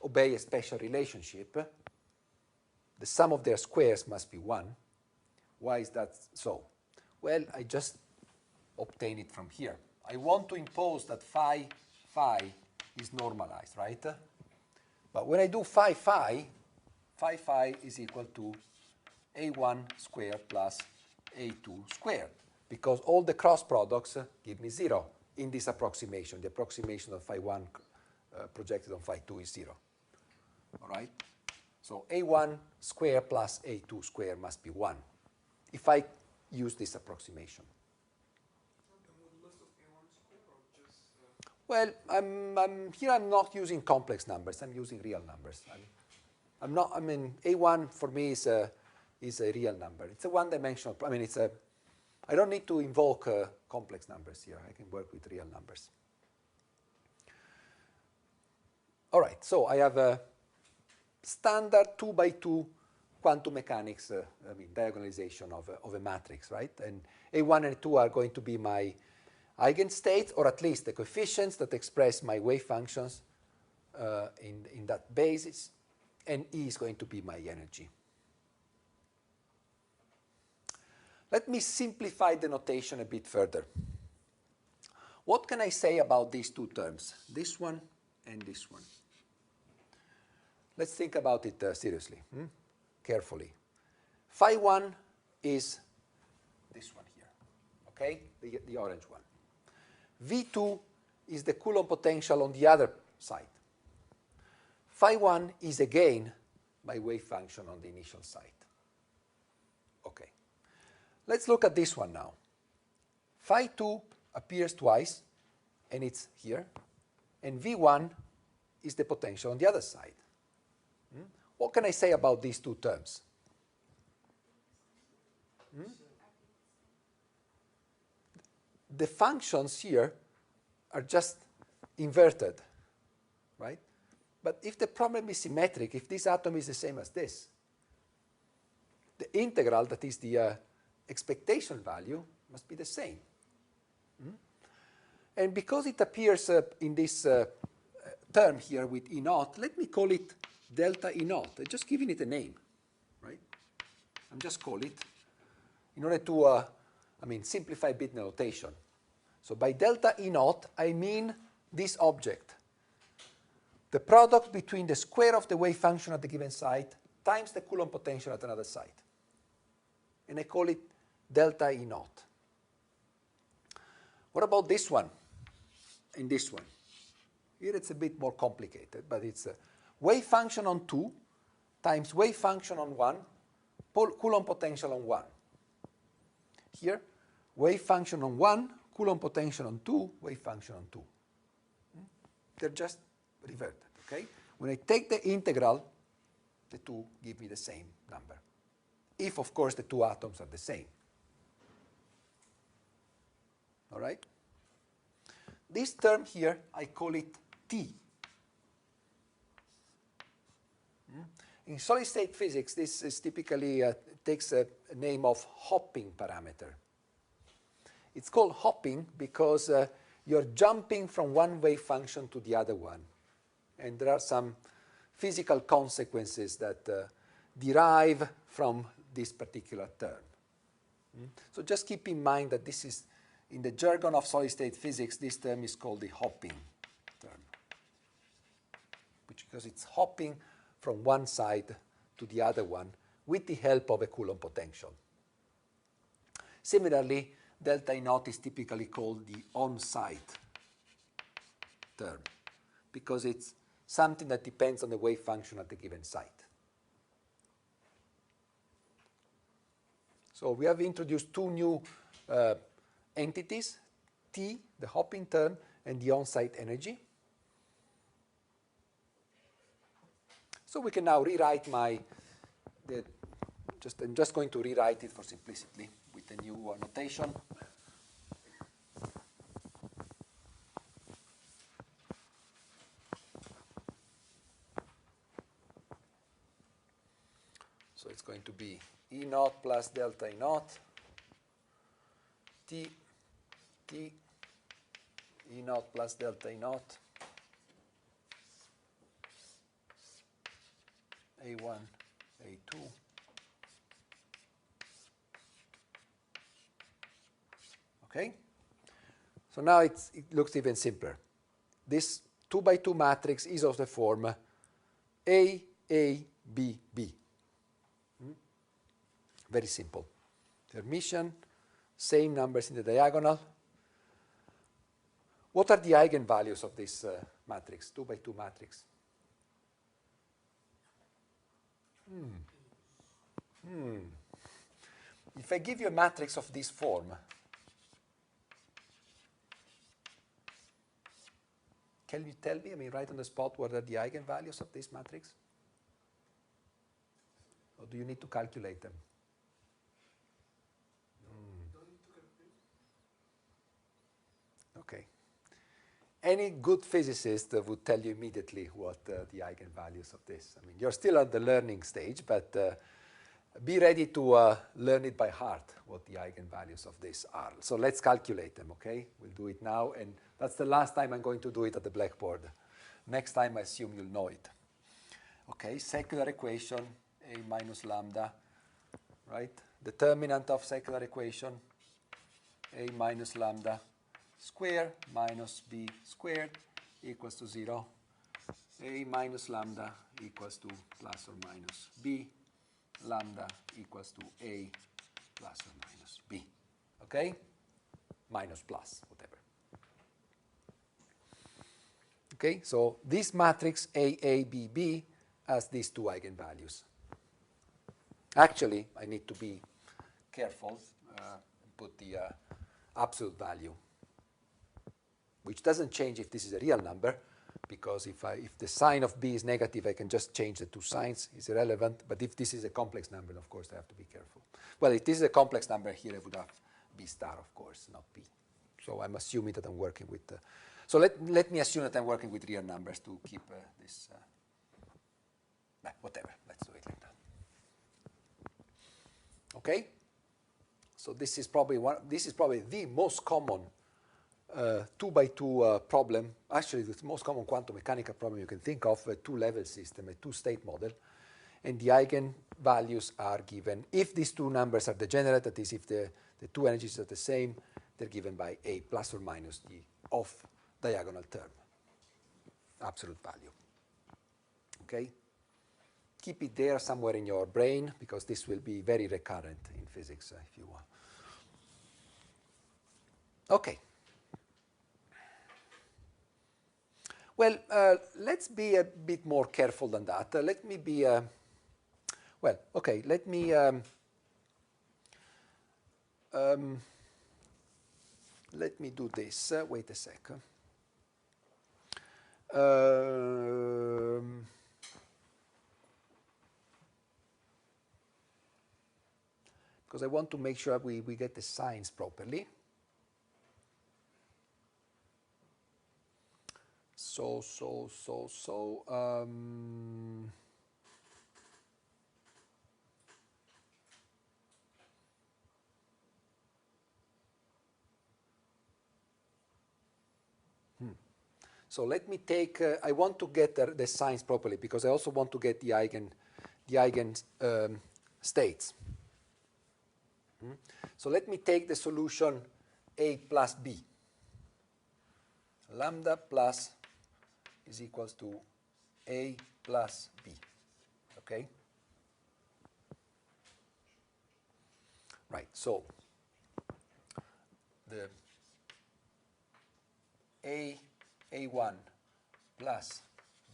obey a special relationship. The sum of their squares must be 1. Why is that so? Well, I just obtain it from here. I want to impose that phi is normalized, right? But when I do phi is equal to A1 squared plus A2 squared, because all the cross products give me 0 in this approximation. The approximation of phi 1 projected on phi 2 is 0. All right? So A1 squared plus A2 squared must be 1 if I use this approximation. Well, here I'm not using complex numbers. I'm using real numbers. A1 for me is a real number. It's a one-dimensional. I don't need to invoke complex numbers here. I can work with real numbers. All right. So I have a standard 2x2 quantum mechanics, diagonalization of a matrix, right? And A1 and A2 are going to be my eigenstates, or at least the coefficients that express my wave functions in that basis, and E is going to be my energy. Let me simplify the notation a bit further. What can I say about these two terms, this one and this one? Let's think about it seriously, carefully. Phi 1 is this one here, okay, the orange one. V2 is the Coulomb potential on the other side. Phi 1 is again my wave function on the initial side. Okay. Let's look at this one now. Phi 2 appears twice, and it's here. And V1 is the potential on the other side. What can I say about these two terms? The functions here are just inverted, right? But if the problem is symmetric, if this atom is the same as this, the integral, that is the expectation value, must be the same. And because it appears in this term here with E naught, let me call it delta E naught. I'm just giving it a name, right? I'm just call it in order to simplify bit notation. So by delta E naught, I mean this object. The product between the square of the wave function at the given site times the Coulomb potential at another site. And I call it delta E naught. What about this one and this one? Here it's a bit more complicated, but it's a wave function on 2 times wave function on 1, Coulomb potential on 1. Here, wave function on 1, Coulomb potential on 2, wave function on 2. They're just reverted, okay? When I take the integral, the two give me the same number. If, of course, the two atoms are the same. All right? This term here, I call it T. In solid-state physics, this is typically takes a name of hopping parameter. It's called hopping because you're jumping from one wave function to the other one. And there are some physical consequences that derive from this particular term. So just keep in mind that this is, in the jargon of solid-state physics, this term is called the hopping term, because it's hopping from one side to the other one with the help of a Coulomb potential. Similarly, delta E naught is typically called the on-site term, because it's something that depends on the wave function at the given site. So we have introduced two new entities, T, the hopping term, and the on-site energy. So we can now rewrite I'm just going to rewrite it for simplicity with a new notation. So it's going to be E naught plus delta E naught, T, E naught plus delta E naught, A1, A2, okay? So now it looks even simpler. This 2 by 2 matrix is of the form A, B, B. Very simple. Hermitian, same numbers in the diagonal. What are the eigenvalues of this matrix, 2 by 2 matrix? If I give you a matrix of this form, can you tell me, right on the spot, what are the eigenvalues of this matrix? Or do you need to calculate them? Okay. Any good physicist would tell you immediately what the eigenvalues of this. I mean, you're still at the learning stage, but be ready to learn it by heart, what the eigenvalues of this are. So let's calculate them, okay? We'll do it now, and that's the last time I'm going to do it at the blackboard. Next time, I assume you'll know it. Okay, secular equation, A minus lambda, right? Determinant of secular equation, A minus lambda square minus b squared equals to 0. A minus lambda equals to plus or minus b. Lambda equals to A plus or minus b. Okay? Minus plus, whatever. Okay, so this matrix AABB has these two eigenvalues. Actually, I need to be careful and put the absolute value, which doesn't change if this is a real number, because if the sign of b is negative, I can just change the two signs. It's irrelevant. But if this is a complex number, of course, I have to be careful. Well, if this is a complex number here, I would have b star, of course, not b. So I'm assuming that I'm working with so let me assume that I'm working with real numbers to keep this. Whatever. Let's do it like that. Okay. So this is probably the most common 2 by 2 problem, actually the most common quantum mechanical problem you can think of, a two-level system, a two-state model, and the eigenvalues are given. If these two numbers are degenerate, that is, if the two energies are the same, they're given by A plus or minus the off-diagonal term, absolute value. Okay? Keep it there somewhere in your brain, because this will be very recurrent in physics, if you want. Okay. Well, let's be a bit more careful than that. Let me be, well, okay, let me do this. Wait a second. Because I want to make sure we get the signs properly. So. So let me take, I want to get the signs properly, because I also want to get the eigen states. So let me take the solution A plus B. Lambda plus is equals to A plus B. Okay? Right, so the A A1 plus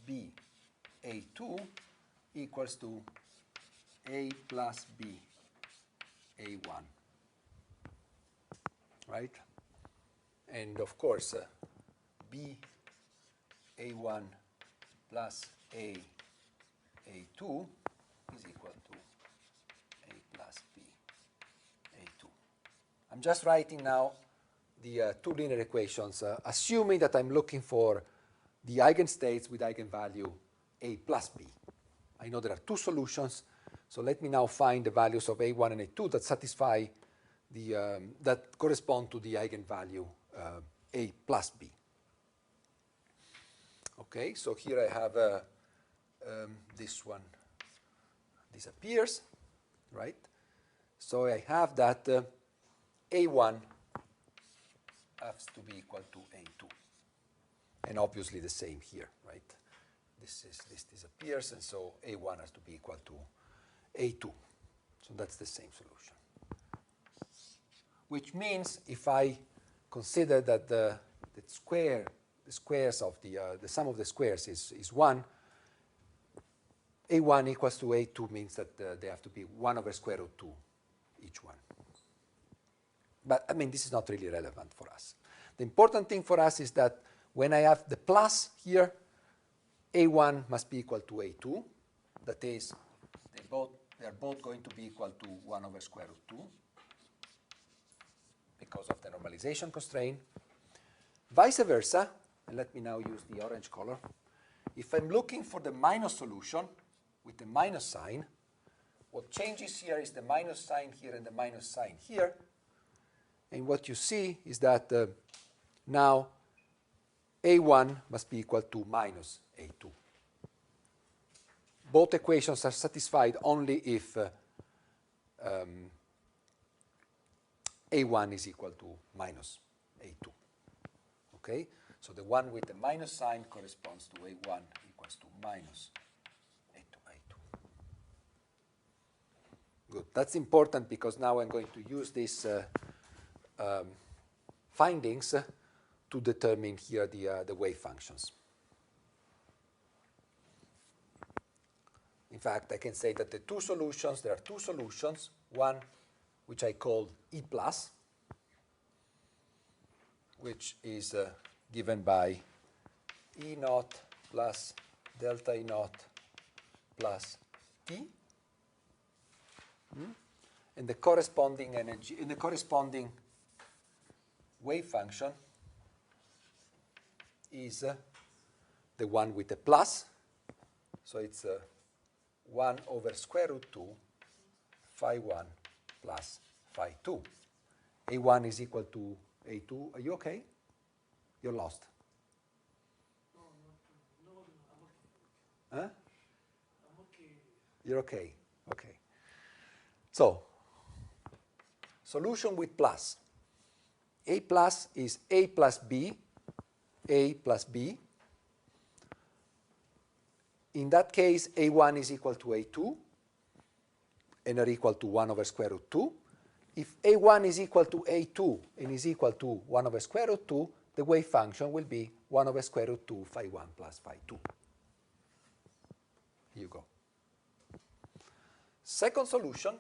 B A2 equals to A plus B A1, right? And of course, B A1 plus A A2 is equal to A plus B A2. I'm just writing now the two linear equations, assuming that I'm looking for the eigenstates with eigenvalue A plus B. I know there are two solutions, so let me now find the values of A1 and A2 that satisfy the, that correspond to the eigenvalue A plus B. Okay, so here I have this one disappears, right? So I have that A1 has to be equal to A2. And obviously the same here, right? This disappears, and so A1 has to be equal to A2. So that's the same solution. Which means if I consider that the squares of the sum of the squares is 1, A1 equals to A2 means that they have to be 1 over square root 2, each one. But, I mean, this is not really relevant for us. The important thing for us is that when I have the plus here, A1 must be equal to A2. That is, they are both going to be equal to 1 over square root 2 because of the normalization constraint. Vice versa, and let me now use the orange color. If I'm looking for the minus solution with the minus sign, what changes here is the minus sign here and the minus sign here. And what you see is that now A1 must be equal to minus A2. Both equations are satisfied only if A1 is equal to minus A2. Okay? So the one with the minus sign corresponds to A1 equals to minus A2. Good. That's important because now I'm going to use these findings to determine here the wave functions. In fact, I can say that there are two solutions, one which I call E plus, which is given by E naught plus delta E naught plus T, and the corresponding energy, in the corresponding wave function is the one with the plus, so it's 1 over square root 2 phi 1 plus phi 2. A1 is equal to A2. Are you okay? You're lost. No, I'm okay. Huh? I'm okay. You're okay. Okay. So, solution with plus. A plus is A plus B. A plus B. In that case, A1 is equal to A2 and are equal to 1 over square root 2. If A1 is equal to A2 and is equal to 1 over square root 2, the wave function will be 1 over square root 2 phi 1 plus phi 2. Here you go. Second solution,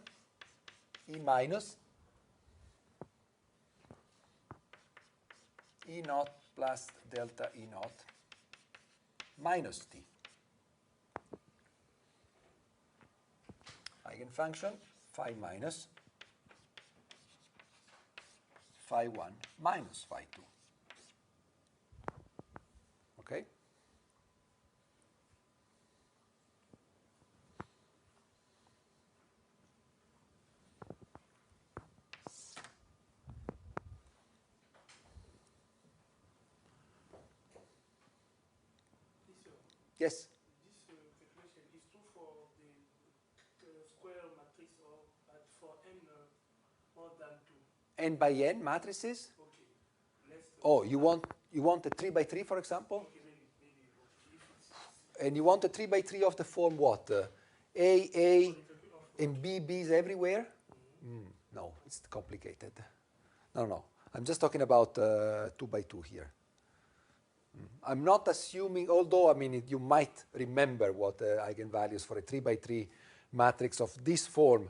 E minus E naught plus delta E naught minus T. Eigenfunction phi minus phi 1 minus phi 2. Okay? Yes? This calculation is true for the square matrix or for n more than 2. N by n matrices? Okay. Oh, you want a 3 by 3, for example? Okay, maybe if it's And you want a 3 by 3 of the form what? A, and B's everywhere? No, it's complicated. No. I'm just talking about 2 by 2 here. I'm not assuming, although, I mean, you might remember what eigenvalues for a 3 by 3 matrix of this form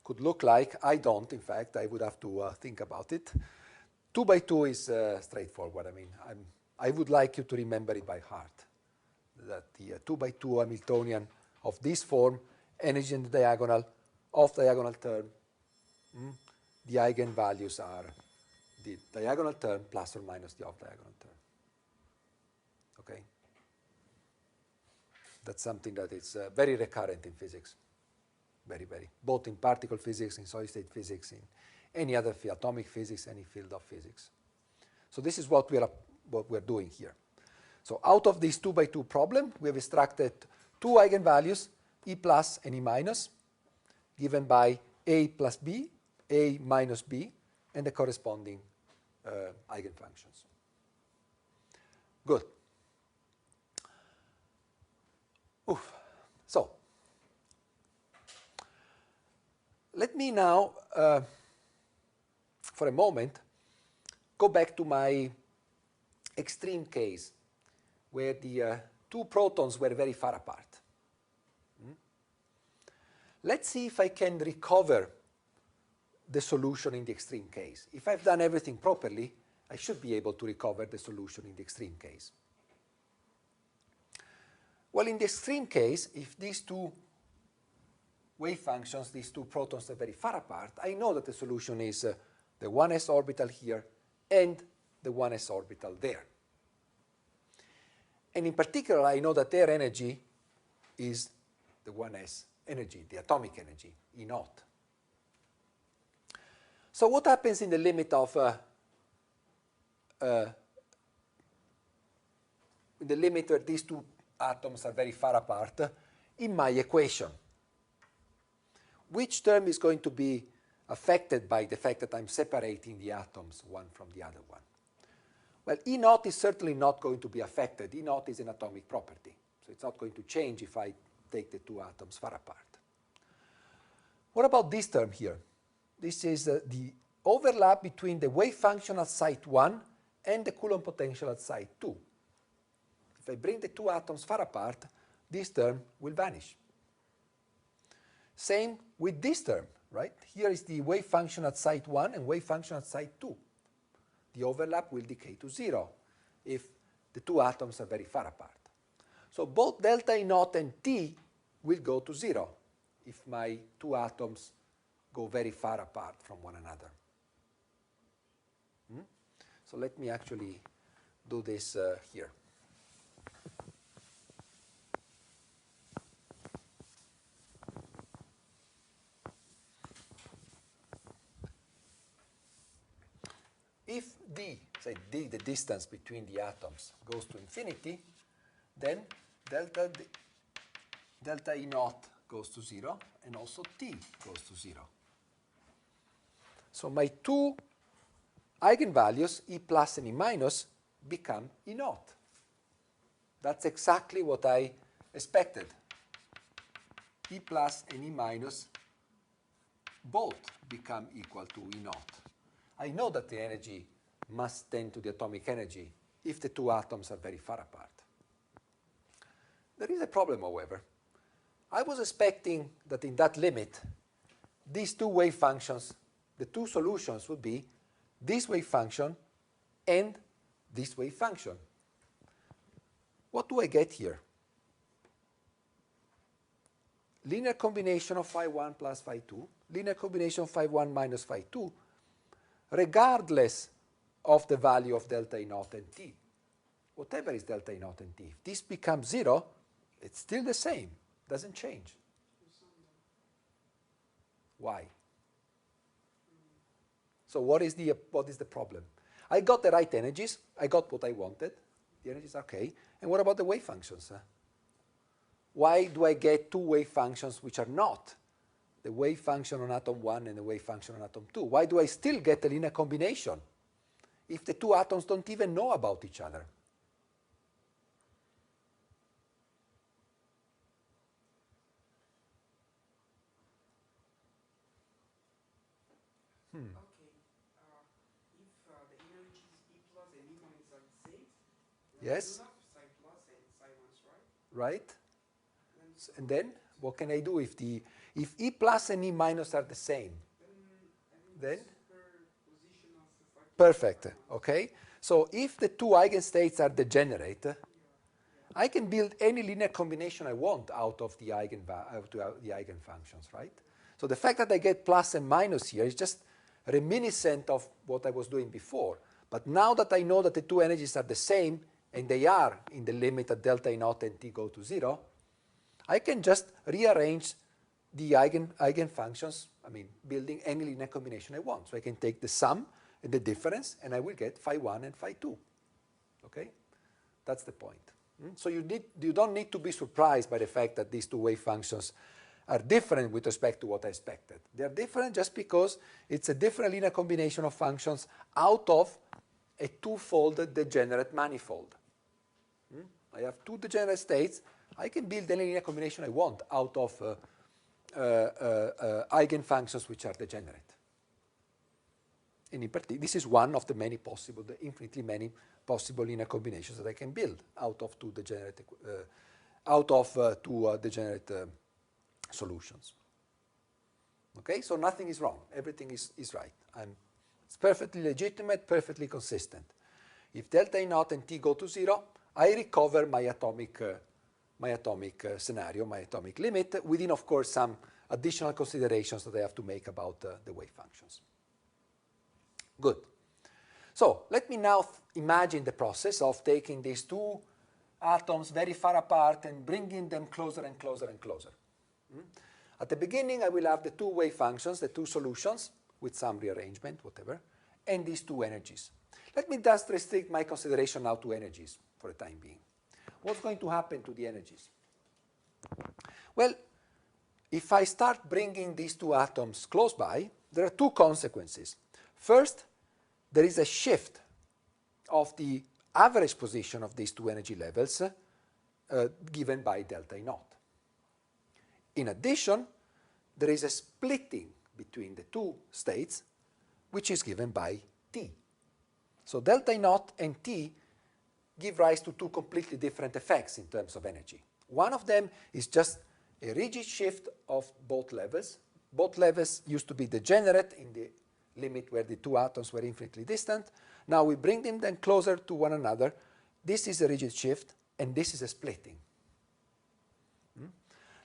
could look like. I don't, in fact. I would have to think about it. 2 by 2 is straightforward. I mean, I would like you to remember it by heart, that the 2 by 2 Hamiltonian of this form, energy in the diagonal, off-diagonal term, the eigenvalues are the diagonal term plus or minus the off-diagonal term. Okay? That's something that is very recurrent in physics. Very, very. Both in particle physics, in solid-state physics, in any other field, atomic physics, any field of physics. So this is what we're doing here. So out of this 2 by 2 problem, we have extracted two eigenvalues, E plus and E minus, given by A plus B, A minus B, and the corresponding eigenfunctions. Good. Oof. So let me now, for a moment, go back to my extreme case, where the two protons were very far apart. Let's see if I can recover the solution in the extreme case. If I've done everything properly, I should be able to recover the solution in the extreme case. Well, in the extreme case, if these two wave functions, these two protons are very far apart, I know that the solution is the 1s orbital here and the 1s orbital there. And in particular, I know that their energy is the 1s energy, the atomic energy, E naught. So what happens in the limit of in the limit where these two atoms are very far apart in my equation? Which term is going to be affected by the fact that I'm separating the atoms one from the other one? Well, E naught is certainly not going to be affected. E naught is an atomic property, so it's not going to change if I take the two atoms far apart. What about this term here? This is the overlap between the wave function at site 1 and the Coulomb potential at site 2. If I bring the two atoms far apart, this term will vanish. Same with this term, right? Here is the wave function at site 1 and wave function at site 2. The overlap will decay to 0 if the two atoms are very far apart. So both delta E naught and T will go to 0 if my two atoms go very far apart from one another. So let me actually do this here. If d, say d, the distance between the atoms, goes to infinity, then delta E naught goes to 0, and also T goes to 0. So my two eigenvalues, E plus and E minus, become E naught. That's exactly what I expected. E plus and E minus both become equal to E naught. I know that the energy must tend to the atomic energy if the two atoms are very far apart. There is a problem, however. I was expecting that in that limit, these two wave functions, the two solutions would be this wave function and this wave function. What do I get here? Linear combination of phi 1 plus phi 2, linear combination of phi 1 minus phi 2, regardless of the value of delta E naught and T. Whatever is delta E naught and T. If this becomes 0, it's still the same. Doesn't change. Why? So what is the problem? I got the right energies. I got what I wanted. The energies are okay. And what about the wave functions? Why do I get two wave functions which are not the wave function on atom 1 and the wave function on atom 2? Why do I still get a linear combination if the two atoms don't even know about each other? Okay. If the energies E plus and E minus are the same, Yes? You have psi plus and psi ones, right? Right? And then what can I do if E plus and E minus are the same? Then? Superposition of the phi plus Perfect. psi ones. Okay? So if the two eigenstates are degenerate, I can build any linear combination I want out of the eigenfunctions, right? So the fact that I get plus and minus here is just reminiscent of what I was doing before. But now that I know that the two energies are the same, and they are in the limit at delta E naught and t go to 0, I can just rearrange the eigenfunctions, building any linear combination I want. So I can take the sum and the difference, and I will get phi 1 and phi 2. Okay? That's the point. So you don't need to be surprised by the fact that these two wave functions are different with respect to what I expected. They are different just because it's a different linear combination of functions out of a twofold degenerate manifold. I have two degenerate states. I can build any linear combination I want out of eigenfunctions which are degenerate. And in particular, this is one of the many possible, the infinitely many possible linear combinations that I can build out of two degenerate, degenerate solutions. Okay, so nothing is wrong. Everything is right. It's perfectly legitimate, perfectly consistent. If delta E naught and t go to 0, I recover my atomic scenario, my atomic limit, within, of course, some additional considerations that I have to make about the wave functions. Good. So let me now imagine the process of taking these two atoms very far apart and bringing them closer and closer and closer. At the beginning, I will have the two wave functions, the two solutions, with some rearrangement, whatever, and these two energies. Let me just restrict my consideration now to energies for the time being. What's going to happen to the energies? Well, if I start bringing these two atoms close by, there are two consequences. First, there is a shift of the average position of these two energy levels given by delta E naught. In addition, there is a splitting between the two states, which is given by T. So delta E naught and T give rise to two completely different effects in terms of energy. One of them is just a rigid shift of both levels. Both levels used to be degenerate in the limit where the two atoms were infinitely distant. Now we bring them then closer to one another. This is a rigid shift, and this is a splitting.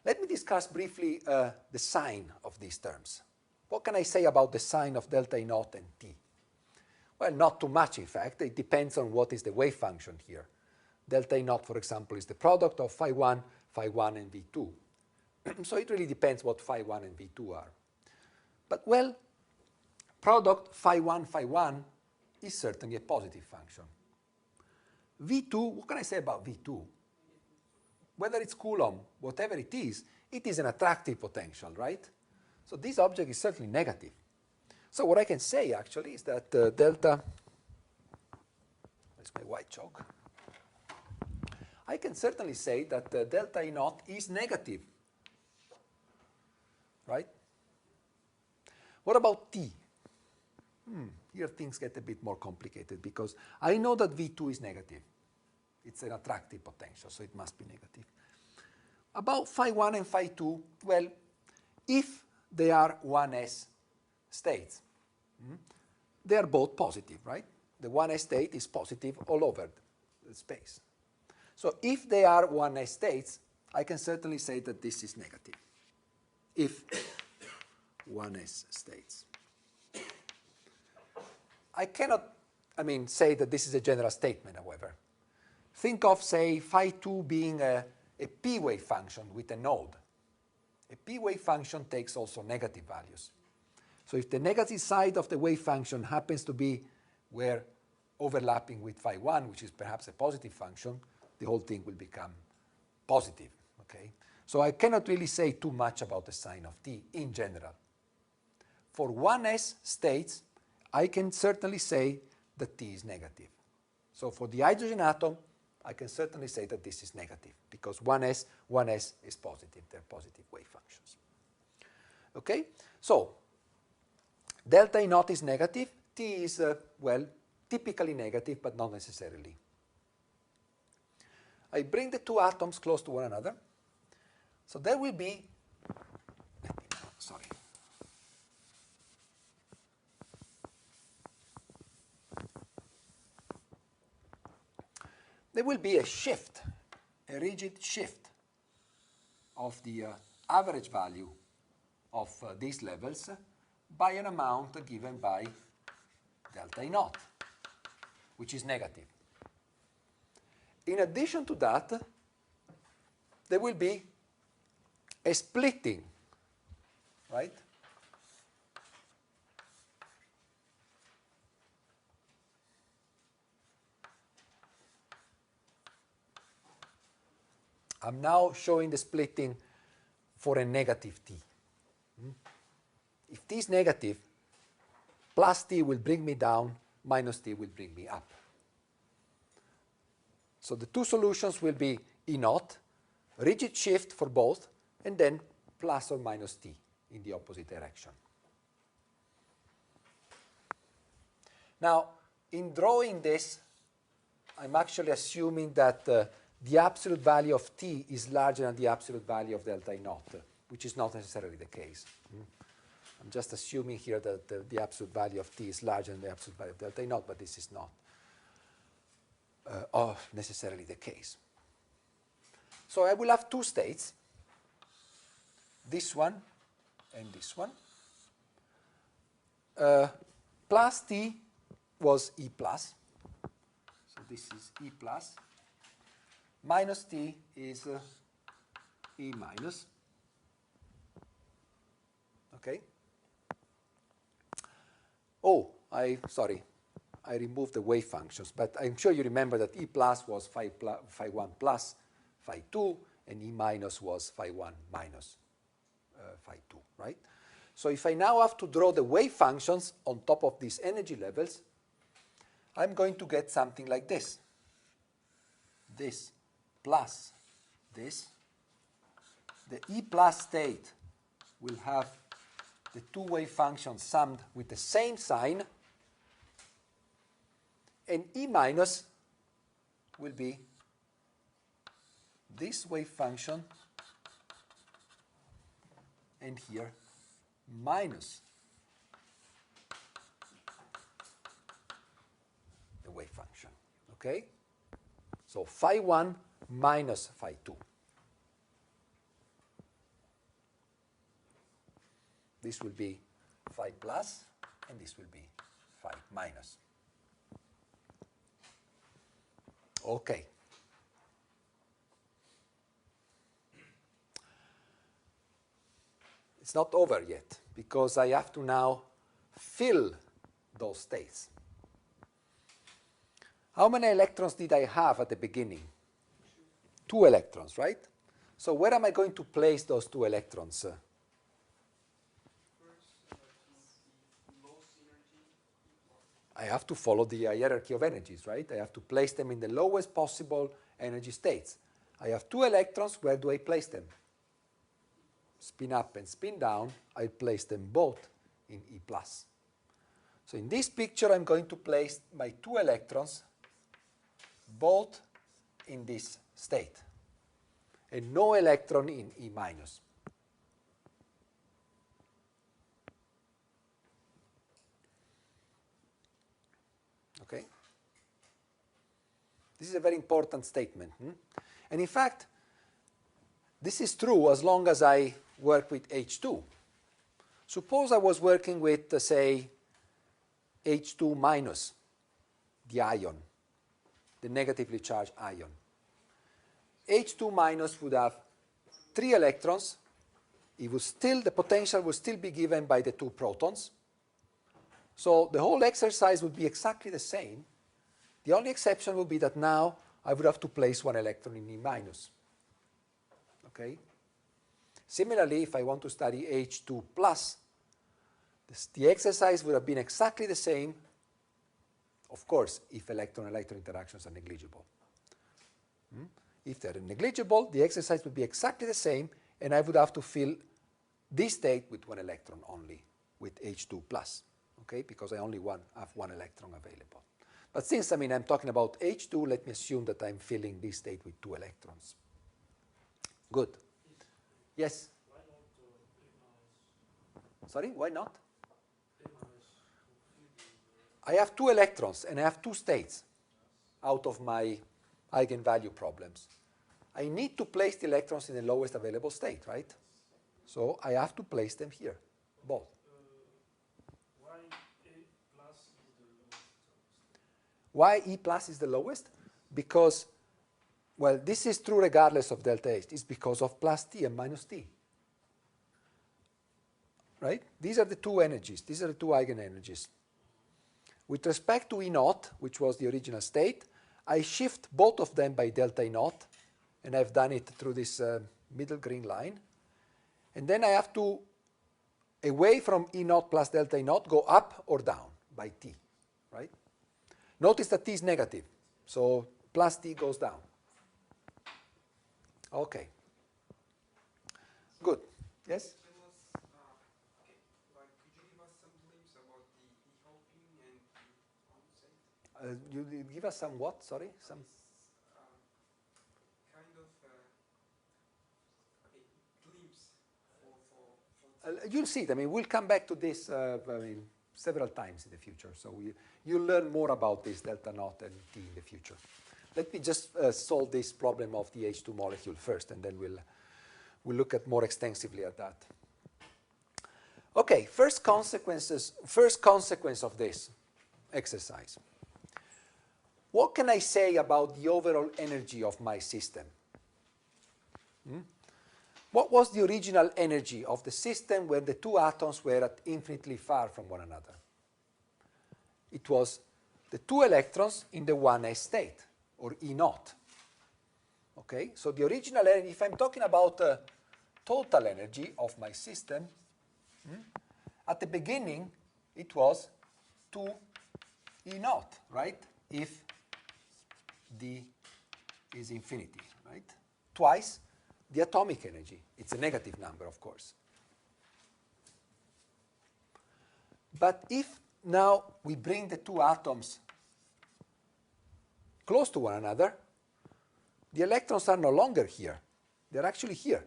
Let me discuss briefly the sign of these terms. What can I say about the sign of delta E naught and T? Well, not too much, in fact. It depends on what is the wave function here. Delta E naught, for example, is the product of phi 1, and V2. So it really depends what phi 1 and V2 are. But, well, product phi 1 is certainly a positive function. V2, what can I say about V2? Whether it's Coulomb, whatever it is an attractive potential, right? So this object is certainly negative. So what I can say, actually, is that delta, that's my white chalk. I can certainly say that delta E naught is negative, right? What about T? Here things get a bit more complicated because I know that V2 is negative. It's an attractive potential, so it must be negative. About phi 1 and phi 2, well, if they are 1s states, they are both positive, right? The 1s state is positive all over the space. So if they are 1s states, I can certainly say that this is negative. If 1s states. I cannot, say that this is a general statement, however. Think of, say, phi 2 being a p-wave function with a node. A p-wave function takes also negative values. So if the negative side of the wave function happens to be where overlapping with phi 1, which is perhaps a positive function, the whole thing will become positive. Okay? So I cannot really say too much about the sign of T in general. For 1s states, I can certainly say that T is negative. So for the hydrogen atom, I can certainly say that this is negative because 1s is positive. They're positive wave functions. Okay? So delta E naught is negative. T is, well, typically negative, but not necessarily. I bring the two atoms close to one another. So there will be, sorry. There will be a shift, a rigid shift of the average value of these levels by an amount given by delta E naught, which is negative. In addition to that, there will be a splitting, right? I'm now showing the splitting for a negative t. If t is negative, plus t will bring me down, minus t will bring me up. So the two solutions will be E naught, rigid shift for both, and then plus or minus t in the opposite direction. Now, in drawing this, I'm actually assuming that the absolute value of t is larger than the absolute value of delta E naught, which is not necessarily the case. I'm just assuming here that the absolute value of t is larger than the absolute value of delta E naught, but this is not necessarily the case. So I will have two states, this one and this one. Plus t was E plus, so this is E plus. Minus t is E minus. Okay. Oh, sorry, I removed the wave functions, but I'm sure you remember that E plus was phi 1 plus phi 2, and E minus was phi 1 minus phi 2, right? So if I now have to draw the wave functions on top of these energy levels, I'm going to get something like this. This plus this. The E plus state will have the two wave functions summed with the same sign, and E minus will be this wave function, and here minus the wave function. Okay? So phi 1 minus phi 2. This will be phi plus, and this will be phi minus. Okay. It's not over yet, because I have to now fill those states. How many electrons did I have at the beginning? 2 electrons, right? So where am I going to place those 2 electrons? I have to follow the hierarchy of energies, right? I have to place them in the lowest possible energy states. I have 2 electrons. Where do I place them? Spin up and spin down. I place them both in E plus. So in this picture, I'm going to place my 2 electrons both in this state, and no electron in E minus. Okay? This is a very important statement. And in fact, this is true as long as I work with H2. Suppose I was working with, say, H2 minus, the ion, the negatively charged ion. H2 minus would have 3 electrons. It would still, the potential would still be given by the 2 protons. So the whole exercise would be exactly the same. The only exception would be that now I would have to place 1 electron in E minus. Okay? Similarly, if I want to study H2 plus, the exercise would have been exactly the same, of course, if electron-electron interactions are negligible. If they're negligible, the exercise would be exactly the same, and I would have to fill this state with 1 electron only, with H2 plus, okay? Because I only have 1 electron available. But since, I mean, I'm talking about H2, let me assume that I'm filling this state with 2 electrons. Good. Yes? Why not A minus? Sorry, why not? A minus I have 2 electrons and I have 2 states out of my eigenvalue problems. I need to place the electrons in the lowest available state, right? So I have to place them here, both. why A plus is the lowest? Why E plus is the lowest? Because, well, this is true regardless of delta H. It's because of plus T and minus T. Right? These are the 2 energies. These are the 2 eigenenergies. With respect to E naught, which was the original state, I shift both of them by delta E naught, and I've done it through this middle green line. And then I have to, away from E naught plus delta E naught, go up or down by T, right? Notice that T is negative, so plus T goes down. Okay. Good. Yes? Tell us, okay, like, could you give us some glimpse about the helping and the onsite? You give us some what? Sorry? Some. Kind of okay, glimpse for You'll see it. I mean, we'll come back to this several times in the future. So you'll learn more about this delta naught and T in the future. Let me just solve this problem of the H2 molecule first, and then we'll look at more extensively at that. Okay, first consequence of this exercise. What can I say about the overall energy of my system? What was the original energy of the system where the 2 atoms were at infinitely far from one another? It was the 2 electrons in the 1s state, or E naught. Okay, so the original energy, if I'm talking about total energy of my system, at the beginning it was 2 E naught, right? If D is infinity, right? Twice the atomic energy. It's a negative number, of course. But if now we bring the 2 atoms close to one another, the electrons are no longer here. They're actually here.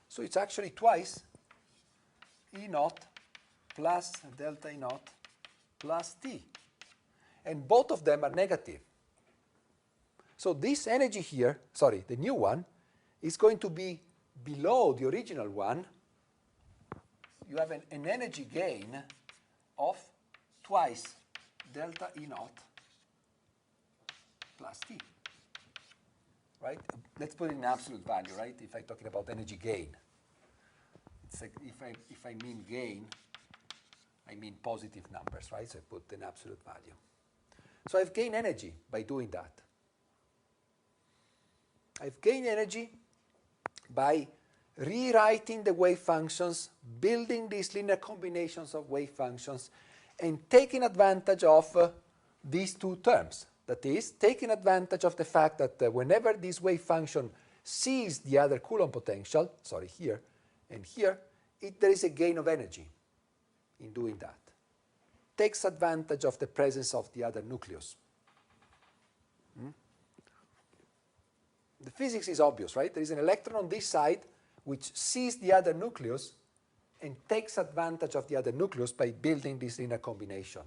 So it's actually twice E naught plus delta E naught plus T. And both of them are negative. So this energy here, sorry, the new one, is going to be below the original one. You have an energy gain of twice delta E naught plus T. Right? Let's put it in absolute value, right? If I'm talking about energy gain. It's like if I mean gain, I mean positive numbers, right? So I put an absolute value. So I've gained energy by doing that. I've gained energy by rewriting the wave functions, building these linear combinations of wave functions, and taking advantage of these 2 terms. That is, taking advantage of the fact that whenever this wave function sees the other Coulomb potential, sorry, here and here, there is a gain of energy in doing that. Takes advantage of the presence of the other nucleus. The physics is obvious, right? There is an electron on this side which sees the other nucleus and takes advantage of the other nucleus by building this linear combination.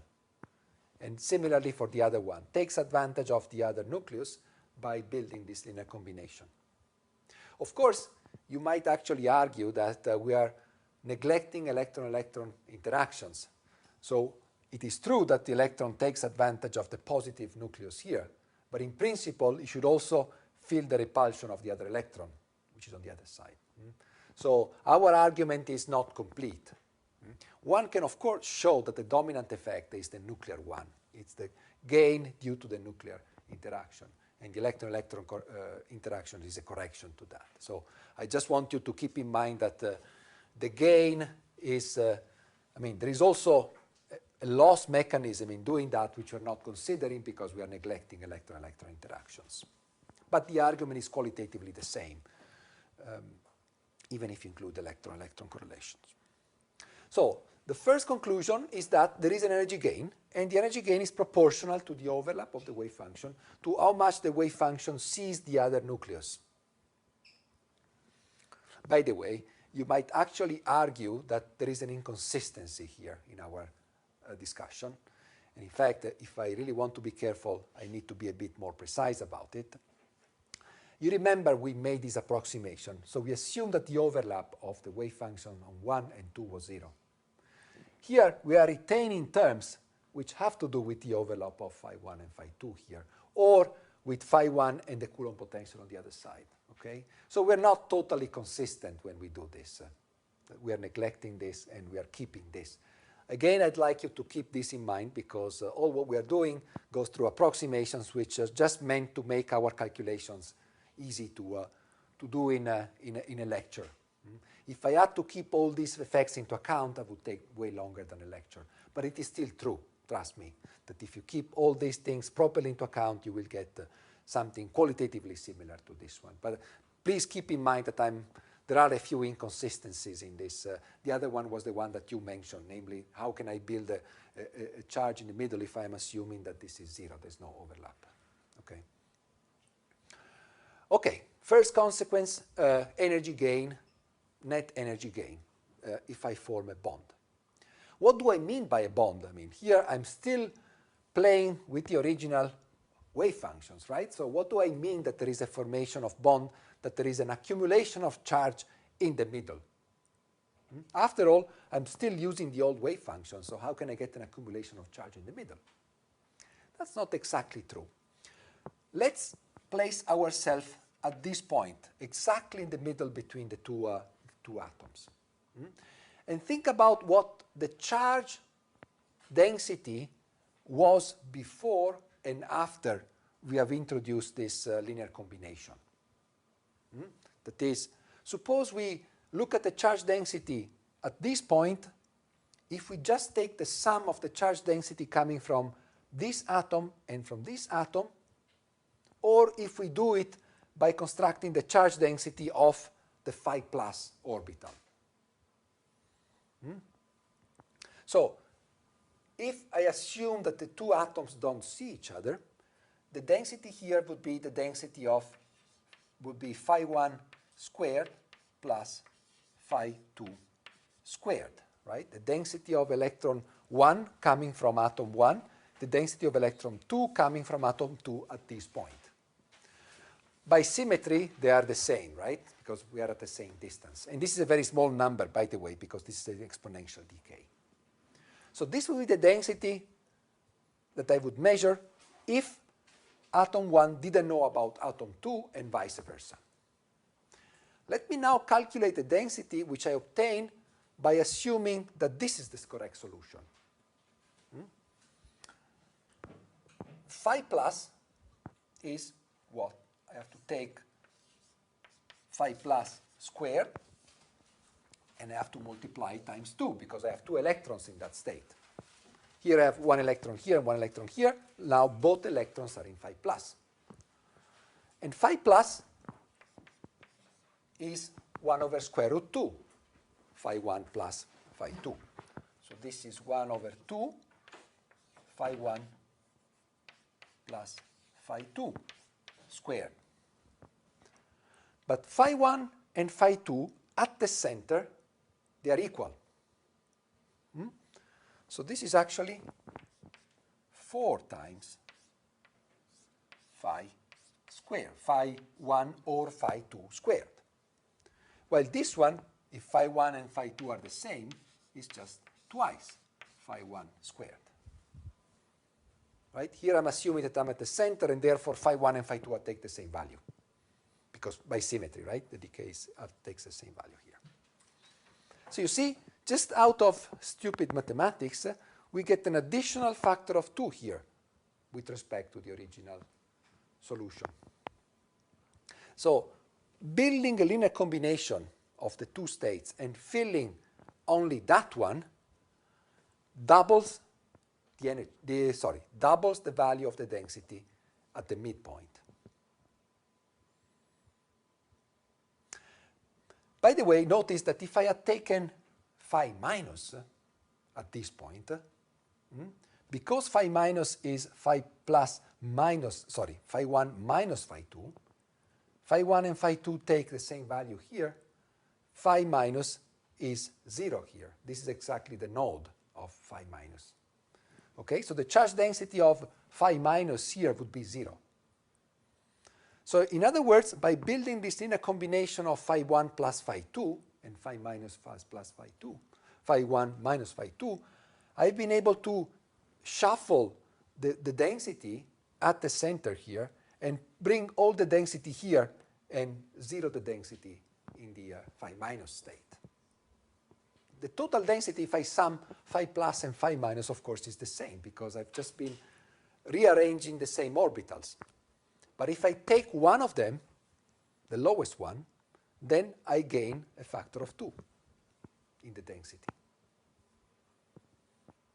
And similarly for the other one, takes advantage of the other nucleus by building this linear combination. Of course, you might actually argue that we are neglecting electron-electron interactions. So it is true that the electron takes advantage of the positive nucleus here, but in principle, it should also feel the repulsion of the other electron, which is on the other side. So our argument is not complete. One can, of course, show that the dominant effect is the nuclear one. It's the gain due to the nuclear interaction. And the electron-electron interaction is a correction to that. So I just want you to keep in mind that the gain is, there is also a loss mechanism in doing that which we're not considering because we are neglecting electron-electron interactions. But the argument is qualitatively the same, even if you include electron-electron correlations. So the first conclusion is that there is an energy gain, and the energy gain is proportional to the overlap of the wave function, to how much the wave function sees the other nucleus. By the way, you might actually argue that there is an inconsistency here in our discussion. And in fact, if I really want to be careful, I need to be a bit more precise about it. You remember we made this approximation. So we assumed that the overlap of the wave function on 1 and 2 was 0. Here we are retaining terms which have to do with the overlap of phi 1 and phi 2 here, or with phi 1 and the Coulomb potential on the other side. Okay? So we're not totally consistent when we do this. We are neglecting this and we are keeping this. Again, I'd like you to keep this in mind because all what we are doing goes through approximations which are just meant to make our calculations easy to do in a lecture. If I had to keep all these effects into account, I would take way longer than a lecture. But it is still true, trust me, that if you keep all these things properly into account, you will get something qualitatively similar to this one. But please keep in mind that there are a few inconsistencies in this. The other one was the one that you mentioned, namely, how can I build a charge in the middle if I'm assuming that this is 0, there's no overlap. Okay. Okay, first consequence, energy gain, net energy gain, if I form a bond. What do I mean by a bond? I mean, here I'm still playing with the original wave functions, right? So what do I mean that there is a formation of bond, that there is an accumulation of charge in the middle? After all, I'm still using the old wave function, so how can I get an accumulation of charge in the middle? That's not exactly true. Let's place ourselves at this point, exactly in the middle between the two atoms. And think about what the charge density was before and after we have introduced this linear combination. That is, suppose we look at the charge density at this point. If we just take the sum of the charge density coming from this atom and from this atom, or if we do it by constructing the charge density of the phi plus orbital. So, if I assume that the two atoms don't see each other, the density here would be the density of, would be phi 1 squared plus phi 2 squared, right? The density of electron 1 coming from atom 1, the density of electron 2 coming from atom 2 at this point. By symmetry, they are the same, right? Because we are at the same distance. And this is a very small number, by the way, because this is an exponential decay. So this will be the density that I would measure if atom 1 didn't know about atom 2 and vice versa. Let me now calculate the density which I obtain by assuming that this is the correct solution. Phi plus is what? I have to take phi plus squared, and I have to multiply times 2, because I have 2 electrons in that state. Here I have 1 electron here and 1 electron here. Now both electrons are in phi plus. And phi plus is 1 over square root 2, phi 1 plus phi 2. So this is 1 over 2, phi 1 plus phi 2 squared. But phi 1 and phi 2 at the center, they are equal. So this is actually 4 times phi squared, phi 1 or phi 2 squared. While this one, if phi 1 and phi 2 are the same, is just twice phi 1 squared. Right? Here I'm assuming that I'm at the center, and therefore phi 1 and phi 2 take the same value. Because by symmetry, right? The decay takes the same value here. So you see, just out of stupid mathematics, we get an additional factor of 2 here with respect to the original solution. So building a linear combination of the two states and filling only that one doubles doubles the value of the density at the midpoint. By the way, notice that if I had taken phi minus, at this point. Because phi minus is phi plus minus, sorry, phi 1 minus phi 2, phi 1 and phi 2 take the same value here, phi minus is 0 here. This is exactly the node of phi minus. Okay, so the charge density of phi minus here would be 0. So in other words, by building this linear combination of phi 1 plus phi 2 and phi minus plus phi 2, phi 1 minus phi 2, I've been able to shuffle the density at the center here and bring all the density here and zero the density in the phi minus state. The total density, if I sum phi plus and phi minus, of course, is the same because I've just been rearranging the same orbitals. But if I take one of them, the lowest one, then I gain a factor of 2 in the density.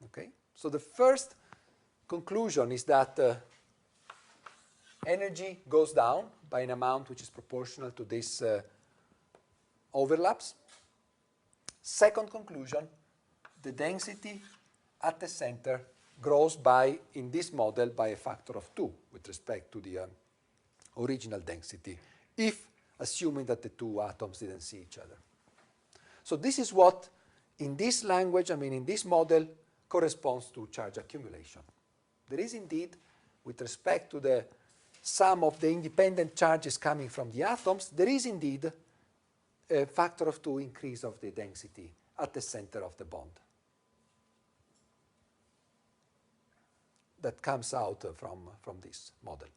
Okay? So the first conclusion is that energy goes down by an amount which is proportional to these overlaps. Second conclusion, the density at the center grows by, in this model, by a factor of 2 with respect to the original density, if assuming that the two atoms didn't see each other. So this is what, in this language, I mean in this model, corresponds to charge accumulation. There is indeed, with respect to the sum of the independent charges coming from the atoms, there is indeed a factor of 2 increase of the density at the center of the bond. That comes out from this model.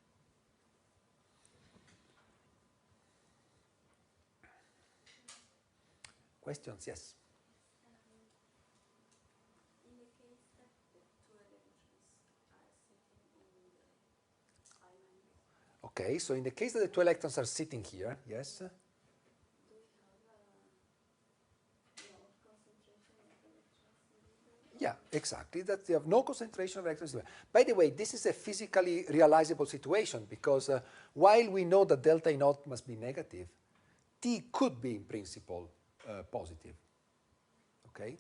Questions? Yes? In the case that the two electrons are sitting in the phi minus, Okay, so in the case that the two electrons are sitting here, yes? do we have no concentration of electrons in the Yeah, exactly. That you have no concentration of electrons. By the way, this is a physically realizable situation because while we know that delta E naught must be negative, T could be in principle positive. Okay?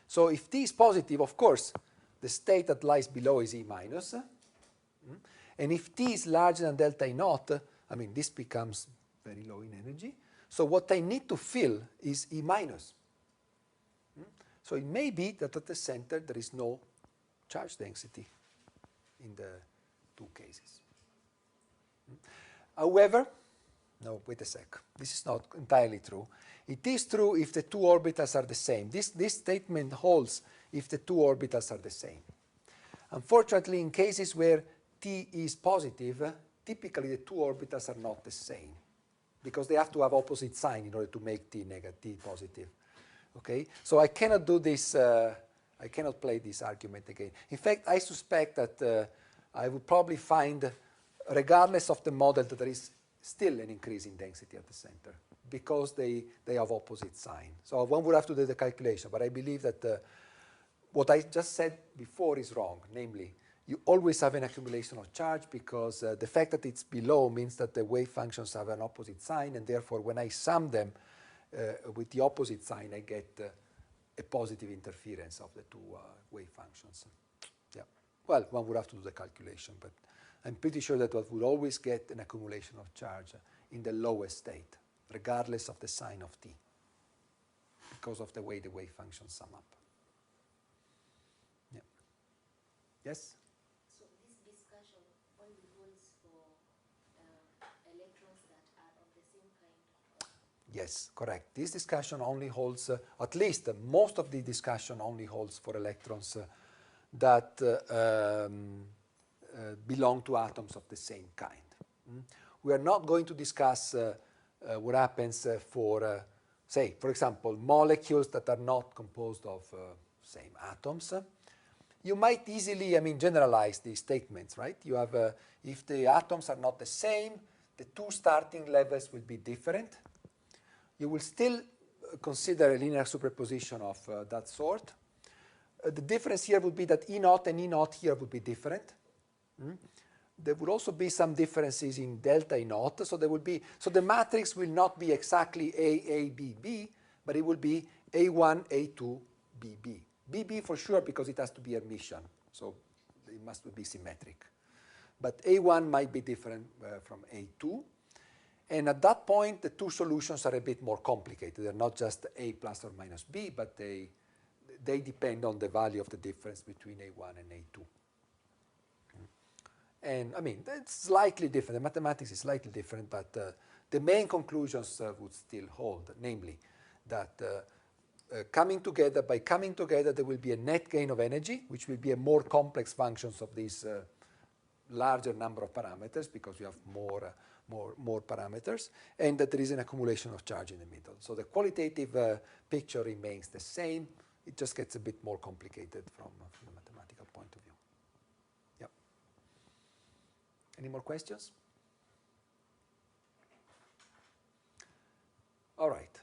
So if T is positive, of course, the state that lies below is E minus. And if T is larger than delta E naught, I mean, this becomes very low in energy. So what I need to fill is E minus. So it may be that at the center there is no charge density in the two cases. However, no, wait a sec. This is not entirely true. It is true if the two orbitals are the same. This statement holds if the two orbitals are the same. Unfortunately, in cases where T is positive, typically the two orbitals are not the same because they have to have opposite sign in order to make T negative, T positive. Okay? So I cannot do this, I cannot play this argument again. In fact, I suspect that I would probably find, regardless of the model, that there is still an increase in density at the center because they have opposite sign. So one would have to do the calculation, but I believe that what I just said before is wrong, namely, you always have an accumulation of charge because the fact that it's below means that the wave functions have an opposite sign, and therefore when I sum them with the opposite sign, I get a positive interference of the two wave functions. Yeah. Well, one would have to do the calculation, but I'm pretty sure that one would always get an accumulation of charge in the lowest state, regardless of the sign of T, because of the way the wave functions sum up. Yeah. Yes? So this discussion only holds for electrons that are of the same kind of. Yes, correct. This discussion only holds, at least most of the discussion only holds for electrons that belong to atoms of the same kind. We are not going to discuss what happens for, say, for example, molecules that are not composed of same atoms. You might easily, generalize these statements, right? You have, if the atoms are not the same, the two starting levels will be different. You will still consider a linear superposition of that sort. The difference here would be that E naught and E naught here would be different. There would also be some differences in delta E naught, so there will be, so the matrix will not be exactly A, A, B, B, but it will be A1, A2, B, B. BB for sure because it has to be Hermitian, so it must be symmetric. But A1 might be different from A2. And at that point, the two solutions are a bit more complicated. They're not just A plus or minus B, but they depend on the value of the difference between A1 and A2. And I mean, it's slightly different. The mathematics is slightly different, but the main conclusions would still hold, namely that by coming together, there will be a net gain of energy, which will be a more complex functions of these larger number of parameters because you have more parameters, and that there is an accumulation of charge in the middle. So the qualitative picture remains the same. It just gets a bit more complicated from the mathematical point of view. Yep. Any more questions? All right.